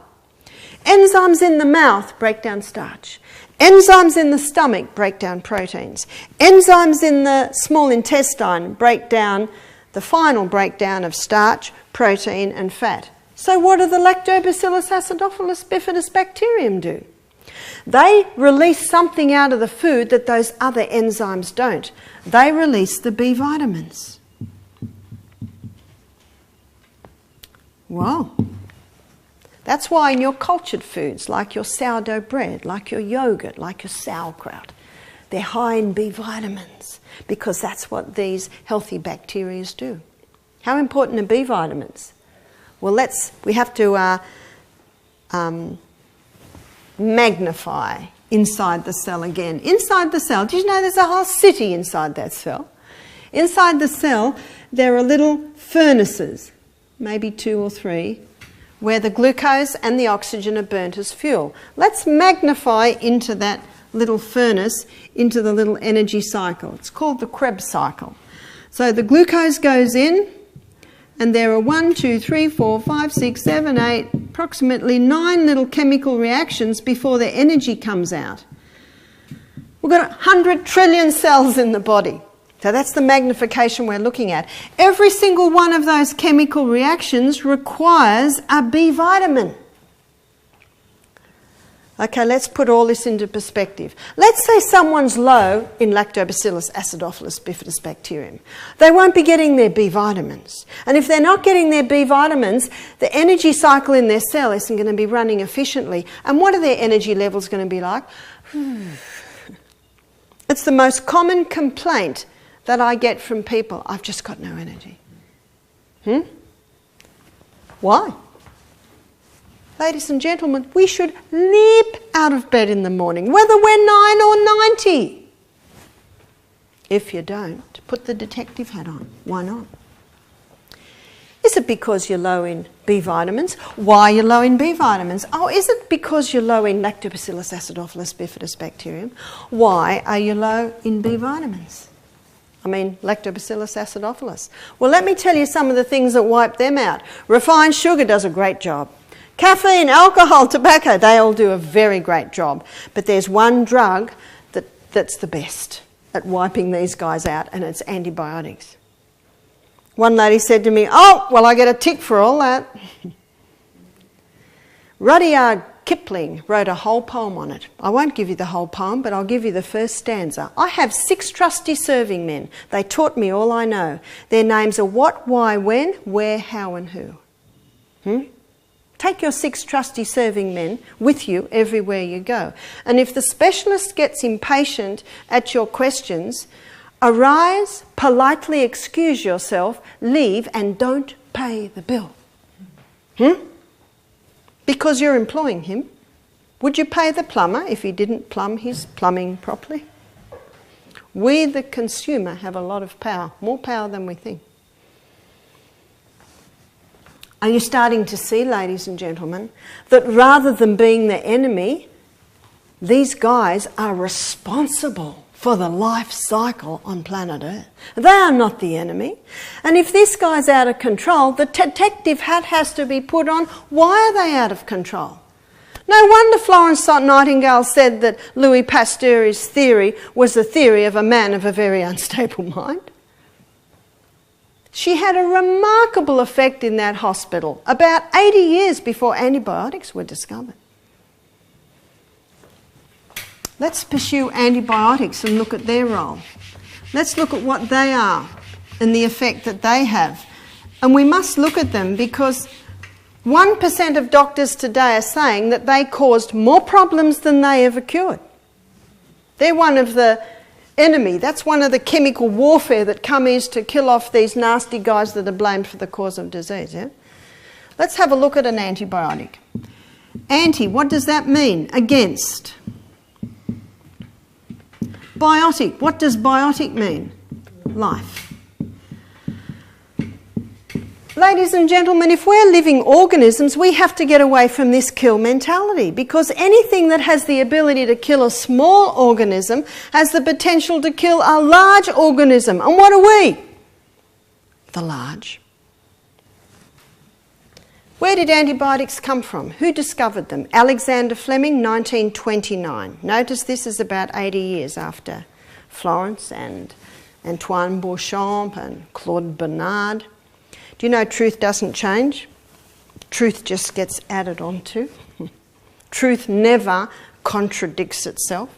Enzymes in the mouth break down starch. Enzymes in the stomach break down proteins. Enzymes in the small intestine break down the final breakdown of starch, protein and fat. So what do the Lactobacillus acidophilus Bifidobacterium do? They release something out of the food that those other enzymes don't. They release the B vitamins. Wow. That's why in your cultured foods, like your sourdough bread, like your yogurt, like your sauerkraut, they're high in B vitamins because that's what these healthy bacteria do. How important are B vitamins? Well, we have to magnify inside the cell again. Inside the cell, did you know there's a whole city inside that cell? Inside the cell, there are little furnaces, maybe 2 or 3, where the glucose and the oxygen are burnt as fuel. Let's magnify into that little furnace, into the little energy cycle. It's called the Krebs cycle. So the glucose goes in, and there are 1, 2, 3, 4, 5, 6, 7, 8, approximately 9 little chemical reactions before the energy comes out. We've got 100 trillion cells in the body. So that's the magnification we're looking at. Every single one of those chemical reactions requires a B vitamin. Okay, let's put all this into perspective. Let's say someone's low in Lactobacillus acidophilus bifidobacterium. They won't be getting their B vitamins. And if they're not getting their B vitamins, the energy cycle in their cell isn't going to be running efficiently. And what are their energy levels going to be like? It's the most common complaint that I get from people. I've just got no energy. Why? Ladies and gentlemen, we should leap out of bed in the morning, whether we're 9 or 90. If you don't, put the detective hat on. Why not? Is it because you're low in B vitamins? Why are you low in B vitamins? Oh, is it because you're low in Lactobacillus acidophilus bifidobacterium? Why are you low in B vitamins? I mean, Lactobacillus acidophilus. Well, let me tell you some of the things that wipe them out. Refined sugar does a great job. Caffeine, alcohol, tobacco, they all do a very great job. But there's one drug that's the best at wiping these guys out, and it's antibiotics. One lady said to me, oh, well, I get a tick for all that. Rudyard Kipling wrote a whole poem on it. I won't give you the whole poem, but I'll give you the first stanza. I have 6 trusty serving men. They taught me all I know. Their names are what, why, when, where, how, and who. Take your 6 trusty serving men with you everywhere you go. And if the specialist gets impatient at your questions, arise, politely excuse yourself, leave, and don't pay the bill. Because you're employing him. Would you pay the plumber if he didn't plumb his plumbing properly? We, the consumer, have a lot of power, more power than we think. Are you starting to see, ladies and gentlemen, that rather than being the enemy, these guys are responsible for the life cycle on planet Earth? They are not the enemy. And if this guy's out of control, the detective hat has to be put on. Why are they out of control? No wonder Florence Nightingale said that Louis Pasteur's theory was the theory of a man of a very unstable mind. She had a remarkable effect in that hospital about 80 years before antibiotics were discovered. Let's pursue antibiotics and look at their role. Let's look at what they are and the effect that they have. And we must look at them because 1% of doctors today are saying that they caused more problems than they ever cured. They're one of the enemy. That's one of the chemical warfare that comes to kill off these nasty guys that are blamed for the cause of disease. Yeah? Let's have a look at an antibiotic. Anti, what does that mean? Against. Biotic, what does biotic mean? Life. Ladies and gentlemen, if we're living organisms, we have to get away from this kill mentality, because anything that has the ability to kill a small organism has the potential to kill a large organism. And what are we? The large. Where did antibiotics come from? Who discovered them? Alexander Fleming, 1929. Notice this is about 80 years after Florence and Antoine Beauchamp and Claude Bernard. Do you know truth doesn't change? Truth just gets added onto. Truth never contradicts itself.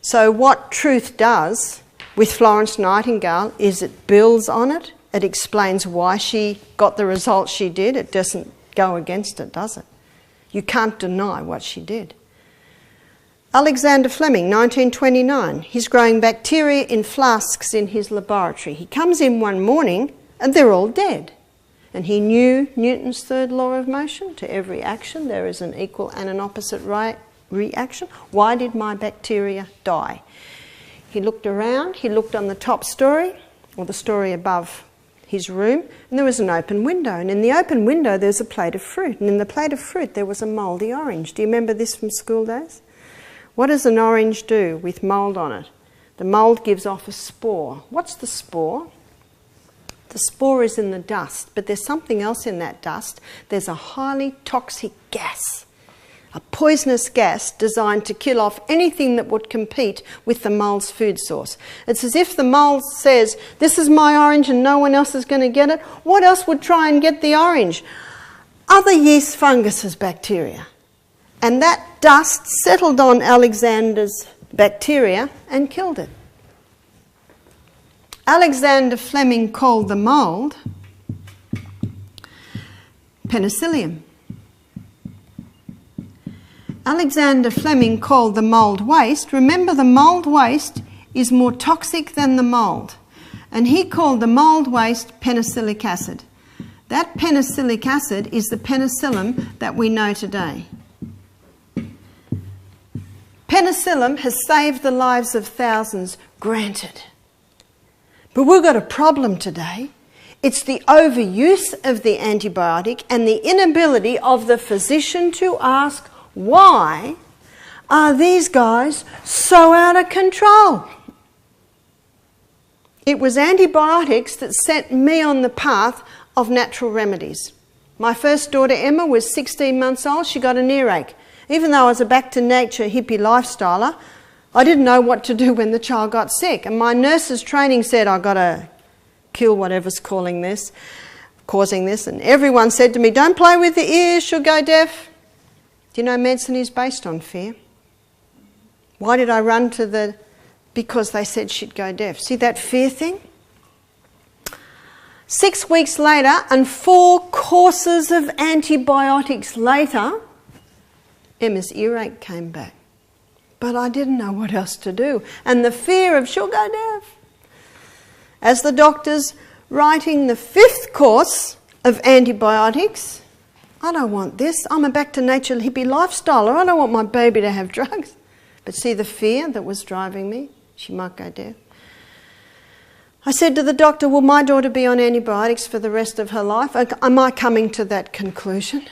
So what truth does with Florence Nightingale is it builds on it. It explains why she got the results she did. It doesn't go against it, does it? You can't deny what she did. Alexander Fleming, 1929. He's growing bacteria in flasks in his laboratory. He comes in one morning and they're all dead. And he knew Newton's third law of motion. To every action there is an equal and an opposite reaction. Why did my bacteria die? He looked around, he looked on the top story, or the story above his room, and there was an open window. And in the open window there's a plate of fruit. And in the plate of fruit there was a mouldy orange. Do you remember this from school days? What does an orange do with mould on it? The mould gives off a spore. What's the spore? The spore is in the dust, but there's something else in that dust. There's a highly toxic gas. a poisonous gas designed to kill off anything that would compete with the mole's food source. It's as if the mole says, this is my orange and no one else is going to get it. What else would try and get the orange? Other yeast, funguses, bacteria. And that dust settled on Alexander's bacteria and killed it. Alexander Fleming called the mould penicillium. Alexander Fleming called the mould waste. Remember, the mould waste is more toxic than the mould. And he called the mould waste penicillic acid. That penicillic acid is the penicillin that we know today. Penicillin has saved the lives of thousands, granted. But we've got a problem today. It's the overuse of the antibiotic and the inability of the physician to ask, why are these guys so out of control? It was antibiotics that set me on the path of natural remedies. My first daughter Emma was 16 months old. She got an earache. Even though I was a back-to-nature hippie lifestyler, I didn't know what to do when the child got sick. And my nurse's training said, I've got to kill whatever's causing this. And everyone said to me, don't play with the ears, she'll go deaf. Do you know medicine is based on fear? Why did I run to the... Because they said she'd go deaf. See that fear thing? 6 weeks later and 4 courses of antibiotics later, Emma's earache came back. But I didn't know what else to do. And the fear of she'll go deaf. As the doctor's writing the 5th course of antibiotics, I don't want this. I'm a back-to-nature hippie lifestyler. I don't want my baby to have drugs. But see the fear that was driving me? She might go deaf. I said to the doctor, will my daughter be on antibiotics for the rest of her life? Am I coming to that conclusion?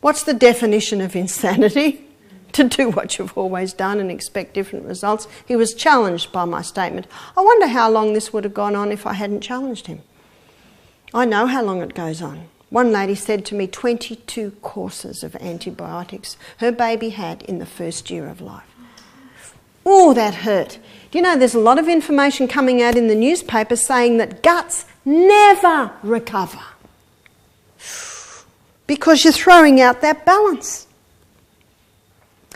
What's the definition of insanity? To do what you've always done and expect different results. He was challenged by my statement. I wonder how long this would have gone on if I hadn't challenged him. I know how long it goes on. One lady said to me 22 courses of antibiotics her baby had in the first year of life. Oh, that hurt. Do you know there's a lot of information coming out in the newspaper saying that guts never recover because you're throwing out that balance.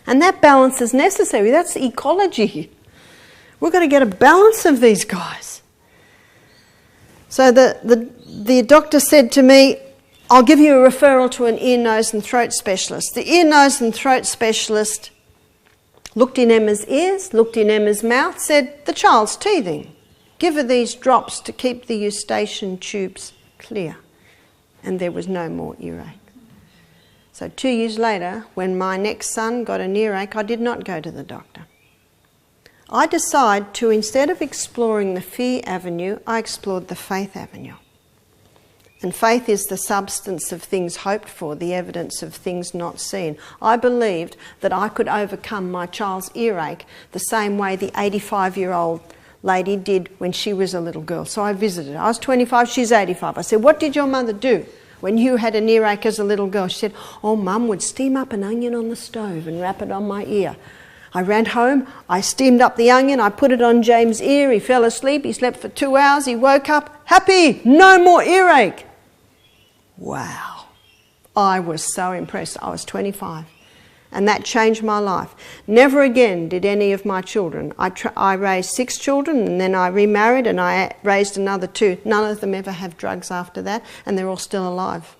And that balance is necessary. That's ecology. We've got to get a balance of these guys. So the doctor said to me, I'll give you a referral to an ear, nose and throat specialist. The ear, nose and throat specialist looked in Emma's ears, looked in Emma's mouth, said, the child's teething. Give her these drops to keep the eustachian tubes clear. And there was no more earache. So 2 years later, when my next son got an earache, I did not go to the doctor. I decided to, instead of exploring the fear avenue, I explored the faith avenue. And faith is the substance of things hoped for, the evidence of things not seen. I believed that I could overcome my child's earache the same way the 85-year-old lady did when she was a little girl. So I visited her. I was 25, she's 85. I said, what did your mother do when you had an earache as a little girl? She said, oh, Mum would steam up an onion on the stove and wrap it on my ear. I ran home, I steamed up the onion, I put it on James' ear, he fell asleep, he slept for 2 hours, he woke up, happy, no more earache. Wow. I was so impressed. I was 25. And that changed my life. Never again did any of my children. I raised 6 children and then I remarried and I raised another 2. None of them ever have drugs after that and they're all still alive.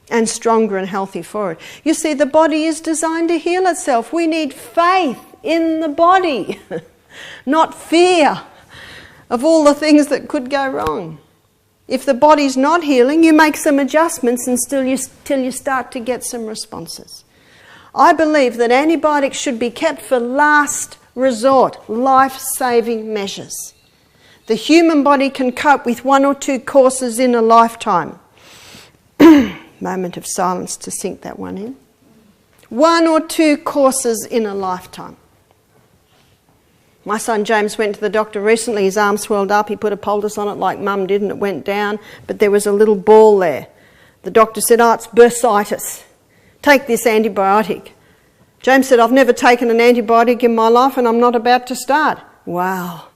And stronger and healthy for it. You see, the body is designed to heal itself. We need faith in the body, not fear of all the things that could go wrong. If the body's not healing, you make some adjustments till you start to get some responses. I believe that antibiotics should be kept for last resort, life-saving measures. The human body can cope with 1 or 2 courses in a lifetime. Moment of silence to sink that one in. 1 or 2 courses in a lifetime. My son James went to the doctor recently, his arm swelled up, he put a poultice on it like Mum did and it went down, but there was a little ball there. The doctor said, oh, it's bursitis. take this antibiotic. James said, I've never taken an antibiotic in my life and I'm not about to start. Wow,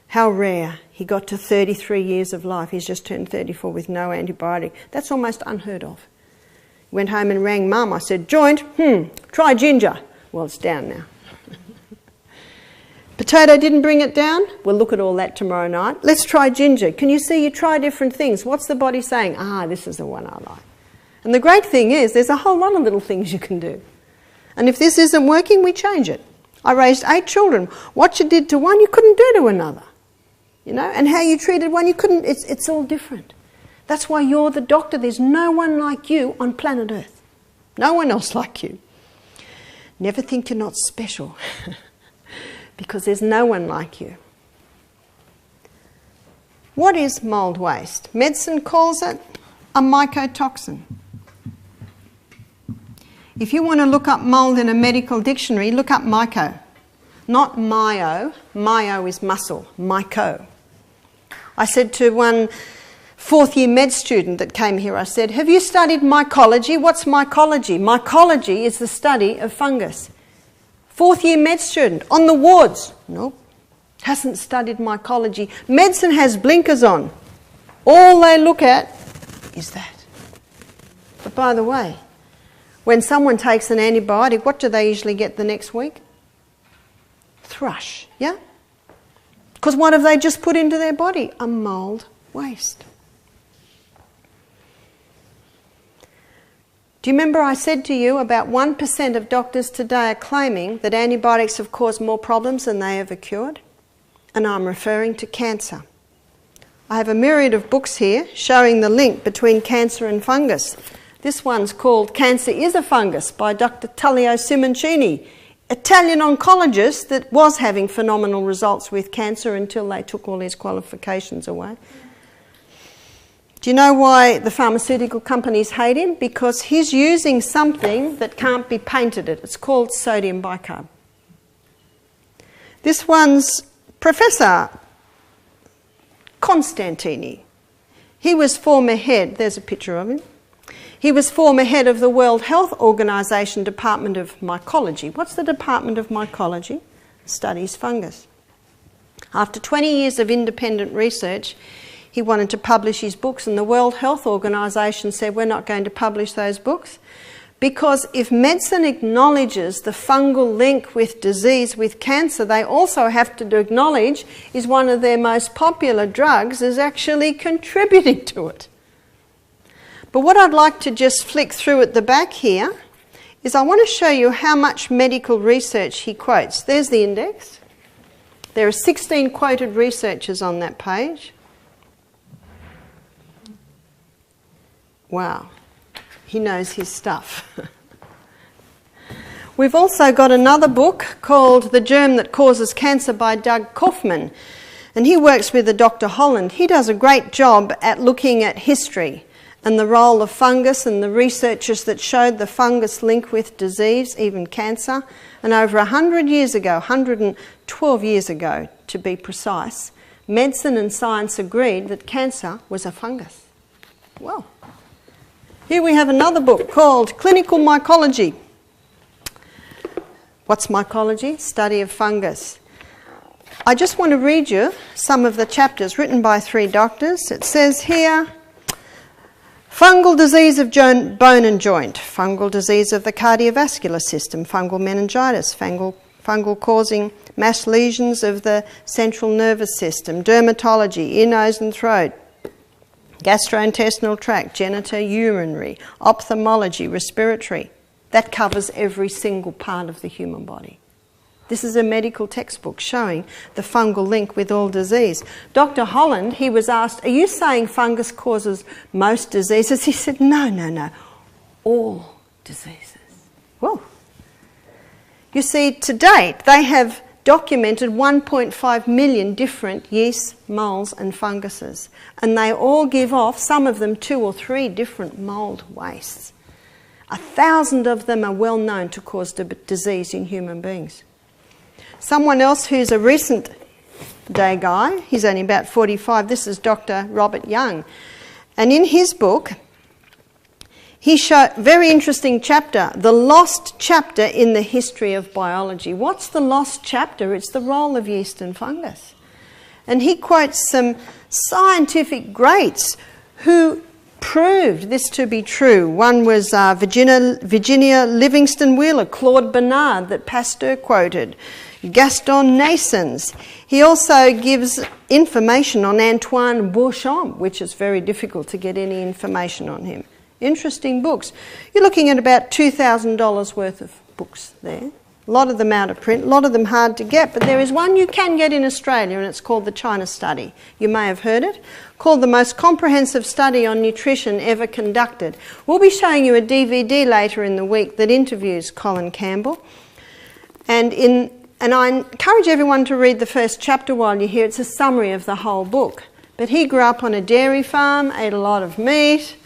how rare. He got to 33 years of life. He's just turned 34 with no antibiotic. That's almost unheard of. Went home and rang Mum. I said, joint, try ginger. Well, it's down now. Potato didn't bring it down? We'll look at all that tomorrow night. Let's try ginger. Can you see you try different things? What's the body saying? This is the one I like. And the great thing is there's a whole lot of little things you can do. And if this isn't working, we change it. I raised 8 children. What you did to one, you couldn't do to another. You know, and how you treated one, you couldn't. It's all different. That's why you're the doctor. There's no one like you on planet Earth. No one else like you. Never think you're not special because there's no one like you. What is mould waste? Medicine calls it a mycotoxin. If you want to look up mould in a medical dictionary, look up myco. Not myo. Myo is muscle. Myco. I said to one 4th year med student that came here, I said, have you studied mycology? What's mycology? Mycology is the study of fungus. 4th year med student, on the wards. Nope. Hasn't studied mycology. Medicine has blinkers on. All they look at is that. But by the way, when someone takes an antibiotic, what do they usually get the next week? Thrush, yeah? Because what have they just put into their body? A mould waste. Do you remember I said to you about 1% of doctors today are claiming that antibiotics have caused more problems than they ever cured? And I'm referring to cancer. I have a myriad of books here showing the link between cancer and fungus. This one's called Cancer is a Fungus by Dr. Tullio Simoncini, Italian oncologist that was having phenomenal results with cancer until they took all his qualifications away. Do you know why the pharmaceutical companies hate him? Because he's using something that can't be painted. It's called sodium bicarb. This one's Professor Constantini. He was former head, there's a picture of him. He was former head of the World Health Organization Department of Mycology. What's the Department of Mycology? Studies fungus. After 20 years of independent research, he wanted to publish his books, and the World Health Organization said, we're not going to publish those books, because if medicine acknowledges the fungal link with disease, with cancer, they also have to acknowledge is one of their most popular drugs is actually contributing to it. But what I'd like to just flick through at the back here is I want to show you how much medical research he quotes. There's the index. There are 16 quoted researchers on that page. Wow, he knows his stuff. We've also got another book called The Germ That Causes Cancer by Doug Kaufman, and he works with a Dr. Holland. He does a great job at looking at history and the role of fungus and the researchers that showed the fungus link with disease, even cancer. And over 100 years ago, 112 years ago to be precise, medicine and science agreed that cancer was a fungus. Well, here we have another book called Clinical Mycology. What's mycology? Study of fungus. I just want to read you some of the chapters written by 3 doctors. It says here, fungal disease of bone and joint, fungal disease of the cardiovascular system, fungal meningitis, fungal causing mass lesions of the central nervous system, dermatology, ear, nose and throat, gastrointestinal tract, genitourinary, ophthalmology, respiratory. That covers every single part of the human body. This is a medical textbook showing the fungal link with all disease. Dr. Holland, he was asked, are you saying fungus causes most diseases? He said, no, all diseases. Well, you see, to date, they have documented 1.5 million different yeasts, molds and funguses, and they all give off, some of them 2 or 3 different mould wastes. 1,000 of them are well known to cause disease in human beings. Someone else who's a recent day guy, he's only about 45, this is Dr. Robert Young. And in his book, he showed, very interesting chapter, the lost chapter in the history of biology. What's the lost chapter? It's the role of yeast and fungus. And he quotes some scientific greats who proved this to be true. One was Virginia Livingston Wheeler, Claude Bernard that Pasteur quoted, Gaston Naessens. He also gives information on Antoine Beauchamp, which is very difficult to get any information on him. Interesting books. You're looking at about $2,000 worth of books there. A lot of them out of print, a lot of them hard to get, but there is one you can get in Australia, and it's called the China Study. You may have heard it, called the most comprehensive study on nutrition ever conducted. We'll be showing you a DVD later in the week that interviews Colin Campbell. And I encourage everyone to read the first chapter while you're here. It's a summary of the whole book. But he grew up on a dairy farm, ate a lot of meat,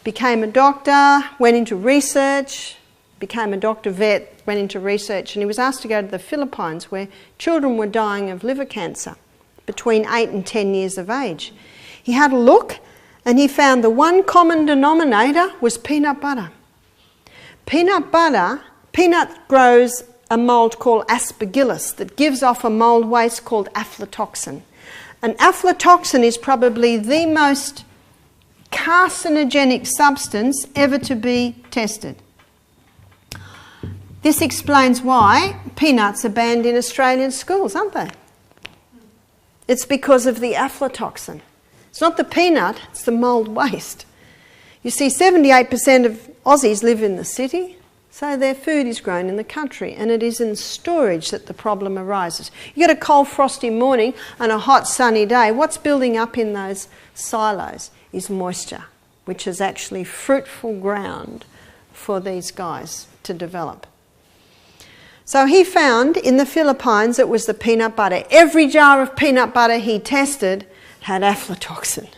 became a doctor, went into research, became a doctor vet, went into research, and he was asked to go to the Philippines where children were dying of liver cancer between 8 and 10 years of age. He had a look and he found the one common denominator was peanut butter. Peanut grows a mould called aspergillus that gives off a mould waste called aflatoxin. And aflatoxin is probably the most carcinogenic substance ever to be tested. This explains why peanuts are banned in Australian schools, aren't they? It's because of the aflatoxin. It's not the peanut, it's the mould waste. You see, 78% of Aussies live in the city, so their food is grown in the country, and it is in storage that the problem arises. You get a cold, frosty morning and a hot, sunny day. What's building up in those silos is moisture, which is actually fruitful ground for these guys to develop. So he found in the Philippines it was the peanut butter. Every jar of peanut butter he tested had aflatoxin.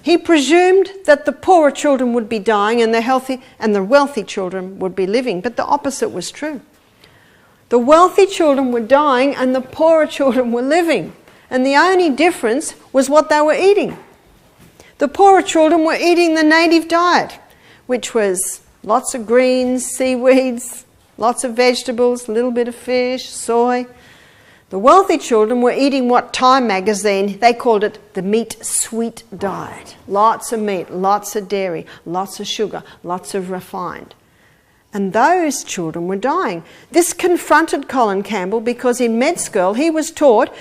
He presumed that the poorer children would be dying and the wealthy children would be living, but the opposite was true. The wealthy children were dying and the poorer children were living, and the only difference was what they were eating. The poorer children were eating the native diet, which was lots of greens, seaweeds, lots of vegetables, a little bit of fish, soy. The wealthy children were eating what Time magazine, they called it the meat-sweet diet. Lots of meat, lots of dairy, lots of sugar, lots of refined. And those children were dying. This confronted Colin Campbell because in med school he was taught,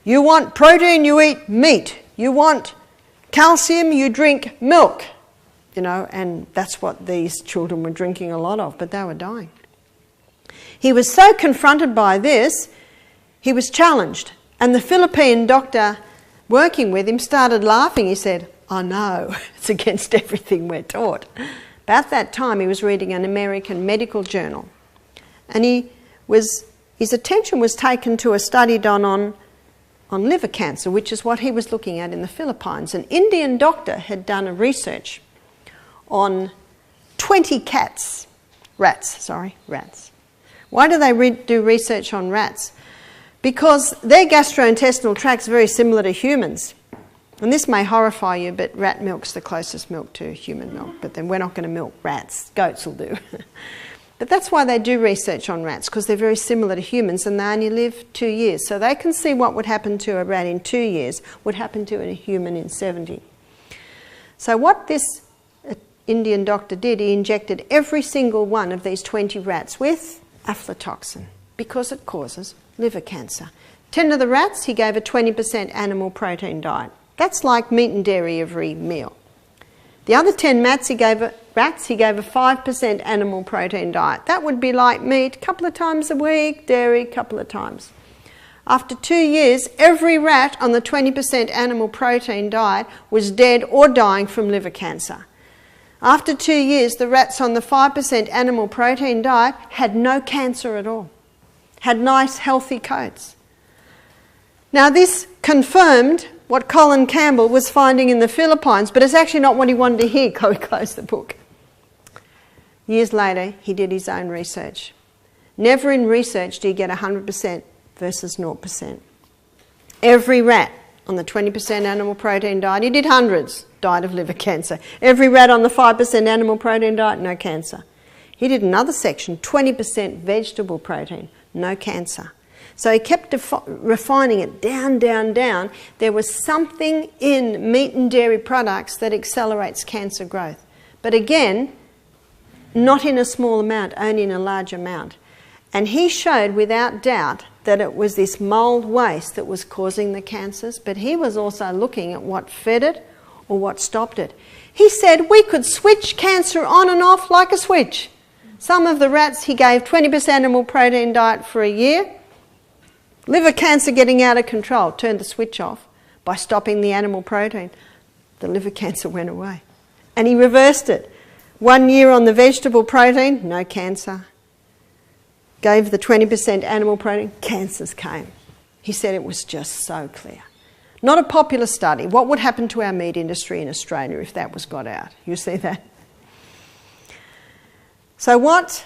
you want protein, you eat meat. You want calcium, you drink milk. You know, and that's what these children were drinking a lot of, but they were dying. He was so confronted by this, he was challenged. And the Philippine doctor working with him started laughing. He said, "Oh no, it's against everything we're taught." About that time he was reading an American medical journal. And his attention was taken to a study done on liver cancer, which is what he was looking at in the Philippines. An Indian doctor had done a research on 20 rats. Why do they do research on rats? Because their gastrointestinal tract's very similar to humans. And this may horrify you, but rat milk's the closest milk to human milk. But then we're not going to milk rats. Goats will do. But that's why they do research on rats, because they're very similar to humans and they only live 2 years. So they can see what would happen to a rat in 2 years would happen to a human in 70. So what this Indian doctor did, he injected every single one of these 20 rats with aflatoxin because it causes liver cancer. 10 of the rats, he gave a 20% animal protein diet. That's like meat and dairy every meal. The other 10 rats, he gave a 5% animal protein diet. That would be like meat a couple of times a week, dairy a couple of times. After 2 years, every rat on the 20% animal protein diet was dead or dying from liver cancer. After 2 years, the rats on the 5% animal protein diet had no cancer at all, had nice healthy coats. Now this confirmed what Colin Campbell was finding in the Philippines, but it's actually not what he wanted to hear, so he closed the book. Years later, he did his own research. Never in research do you get 100% versus 0%. Every rat on the 20% animal protein diet. He did hundreds, died of liver cancer. Every rat on the 5% animal protein diet, no cancer. He did another section, 20% vegetable protein, no cancer. So he kept refining it down, down, down. There was something in meat and dairy products that accelerates cancer growth. But again, not in a small amount, only in a large amount. And he showed without doubt that it was this mould waste that was causing the cancers, but he was also looking at what fed it or what stopped it. He said we could switch cancer on and off like a switch. Some of the rats he gave 20% animal protein diet for a year. Liver cancer getting out of control, turned the switch off by stopping the animal protein. The liver cancer went away. And he reversed it. 1 year on the vegetable protein, no cancer. Gave the 20% animal protein, cancers came. He said it was just so clear. Not a popular study. What would happen to our meat industry in Australia if that was got out? You see that? So what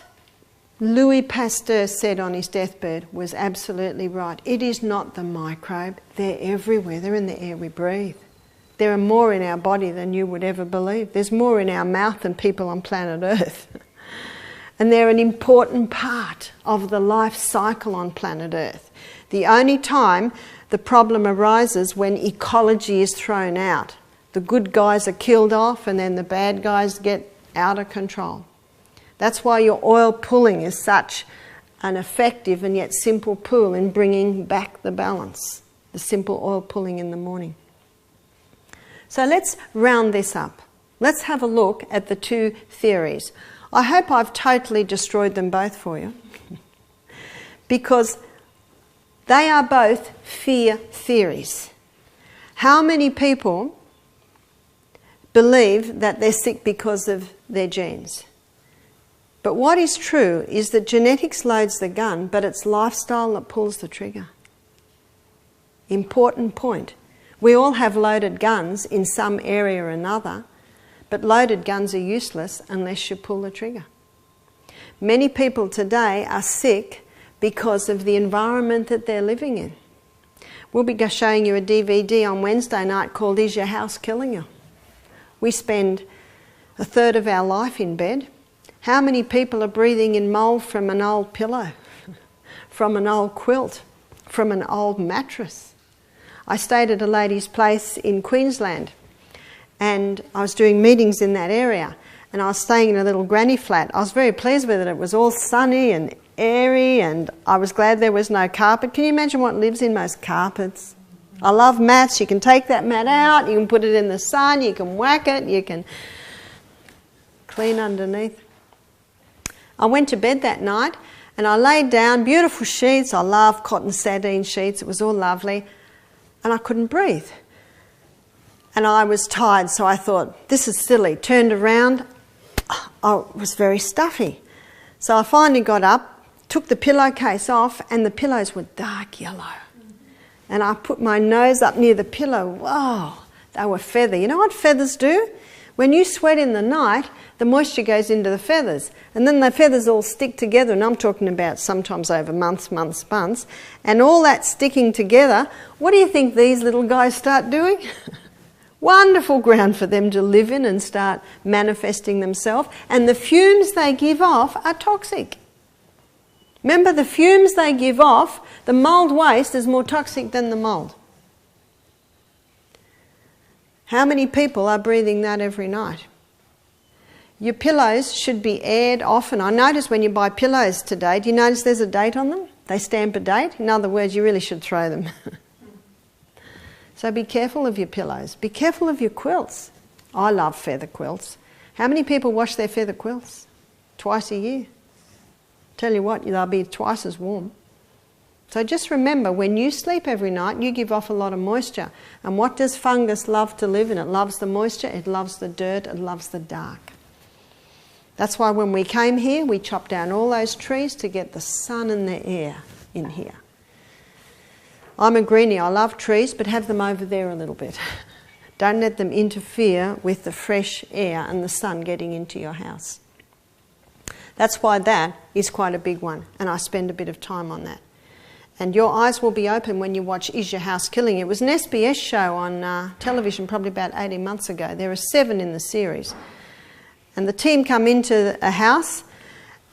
Louis Pasteur said on his deathbed was absolutely right. It is not the microbe. They're everywhere. They're in the air we breathe. There are more in our body than you would ever believe. There's more in our mouth than people on planet Earth. And they're an important part of the life cycle on planet Earth. The only time the problem arises when ecology is thrown out. The good guys are killed off and then the bad guys get out of control. That's why your oil pulling is such an effective and yet simple pull in bringing back the balance. The simple oil pulling in the morning. So let's round this up. Let's have a look at the two theories. I hope I've totally destroyed them both for you because they are both fear theories. How many people believe that they're sick because of their genes? But what is true is that genetics loads the gun, but it's lifestyle that pulls the trigger. Important point. We all have loaded guns in some area or another, but loaded guns are useless unless you pull the trigger. Many people today are sick because of the environment that they're living in. We'll be showing you a DVD on Wednesday night called Is Your House Killing You? We spend a third of our life in bed. How many people are breathing in mould from an old pillow, from an old quilt, from an old mattress? I stayed at a lady's place in Queensland and I was doing meetings in that area and I was staying in a little granny flat. I was very pleased with it. It was all sunny and airy and I was glad there was no carpet. Can you imagine what lives in most carpets? I love mats. You can take that mat out, you can put it in the sun, you can whack it, you can clean underneath. I went to bed that night and I laid down, beautiful sheets. I love cotton sateen sheets. It was all lovely. And I couldn't breathe. And I was tired, so I thought, this is silly. Turned around, I was very stuffy. So I finally got up, took the pillowcase off, and the pillows were dark yellow. And I put my nose up near the pillow. Whoa, they were feather. You know what feathers do? When you sweat in the night, the moisture goes into the feathers. And then the feathers all stick together, and I'm talking about sometimes over months, and all that sticking together, what do you think these little guys start doing? Wonderful ground for them to live in and start manifesting themselves. And the fumes they give off are toxic. Remember, the fumes they give off, the mould waste is more toxic than the mould. How many people are breathing that every night? Your pillows should be aired often. I notice when you buy pillows today, do you notice there's a date on them? They stamp a date. In other words, you really should throw them. So be careful of your pillows. Be careful of your quilts. I love feather quilts. How many people wash their feather quilts? Twice a year. Tell you what, they'll be twice as warm. So just remember, when you sleep every night, you give off a lot of moisture. And what does fungus love to live in? It loves the moisture, it loves the dirt, it loves the dark. That's why when we came here, we chopped down all those trees to get the sun and the air in here. I'm a greenie, I love trees, but have them over there a little bit. Don't let them interfere with the fresh air and the sun getting into your house. That's why that is quite a big one, and I spend a bit of time on that. And your eyes will be open when you watch Is Your House Killing? It was an SBS show on television probably about 18 months ago. There are 7 in the series. And the team come into a house,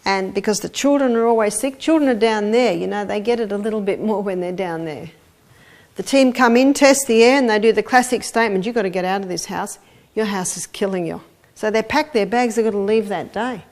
and because the children are always sick, children are down there, you know, they get it a little bit more when they're down there. The team come in, test the air, and they do the classic statement, you've got to get out of this house. Your house is killing you. So they pack their bags, they've got to leave that day.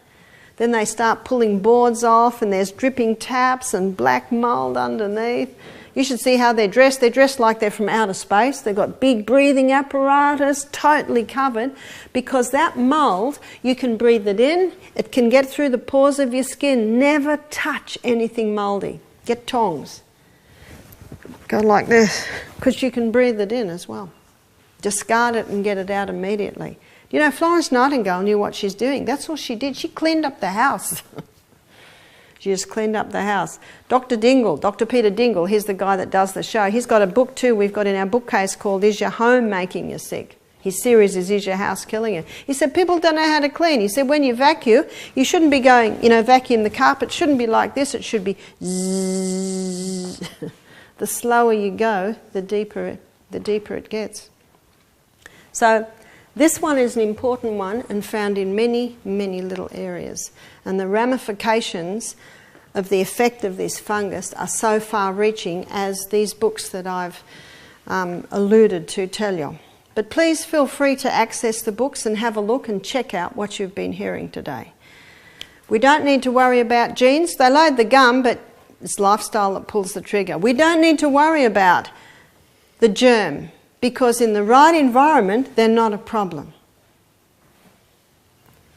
Then they start pulling boards off, and there's dripping taps and black mould underneath. You should see how they're dressed. They're dressed like they're from outer space. They've got big breathing apparatus, totally covered, because that mould, you can breathe it in. It can get through the pores of your skin. Never touch anything mouldy. Get tongs. Go like this, because you can breathe it in as well. Discard it and get it out immediately. You know, Florence Nightingale knew what she's doing. That's all she did. She cleaned up the house. She just cleaned up the house. Dr. Peter Dingle, he's the guy that does the show. He's got a book too we've got in our bookcase called Is Your Home Making You Sick? His series is Your House Killing You? He said, people don't know how to clean. He said, when you vacuum, you shouldn't be going, you know, vacuum the carpet. It shouldn't be like this. It should be zzz. The slower you go, the deeper it gets. So this one is an important one and found in many, many little areas. And the ramifications of the effect of this fungus are so far-reaching as these books that I've alluded to tell you. But please feel free to access the books and have a look and check out what you've been hearing today. We don't need to worry about genes. They load the gun, but it's lifestyle that pulls the trigger. We don't need to worry about the germ, because in the right environment, they're not a problem.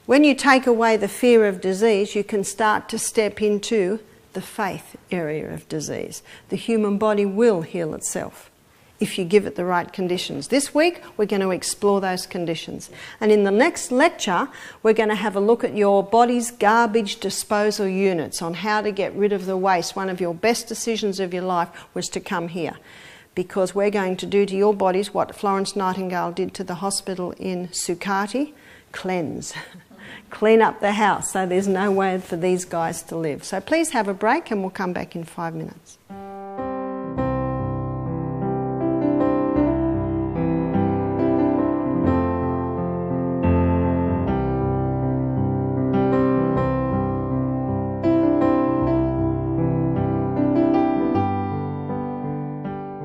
When you take away the fear of disease, you can start to step into the faith area of disease. The human body will heal itself if you give it the right conditions. This week, we're going to explore those conditions. And in the next lecture, we're going to have a look at your body's garbage disposal units on how to get rid of the waste. One of your best decisions of your life was to come here, because we're going to do to your bodies what Florence Nightingale did to the hospital in Sukati, cleanse. Clean up the house so there's no way for these guys to live. So please have a break and we'll come back in 5 minutes.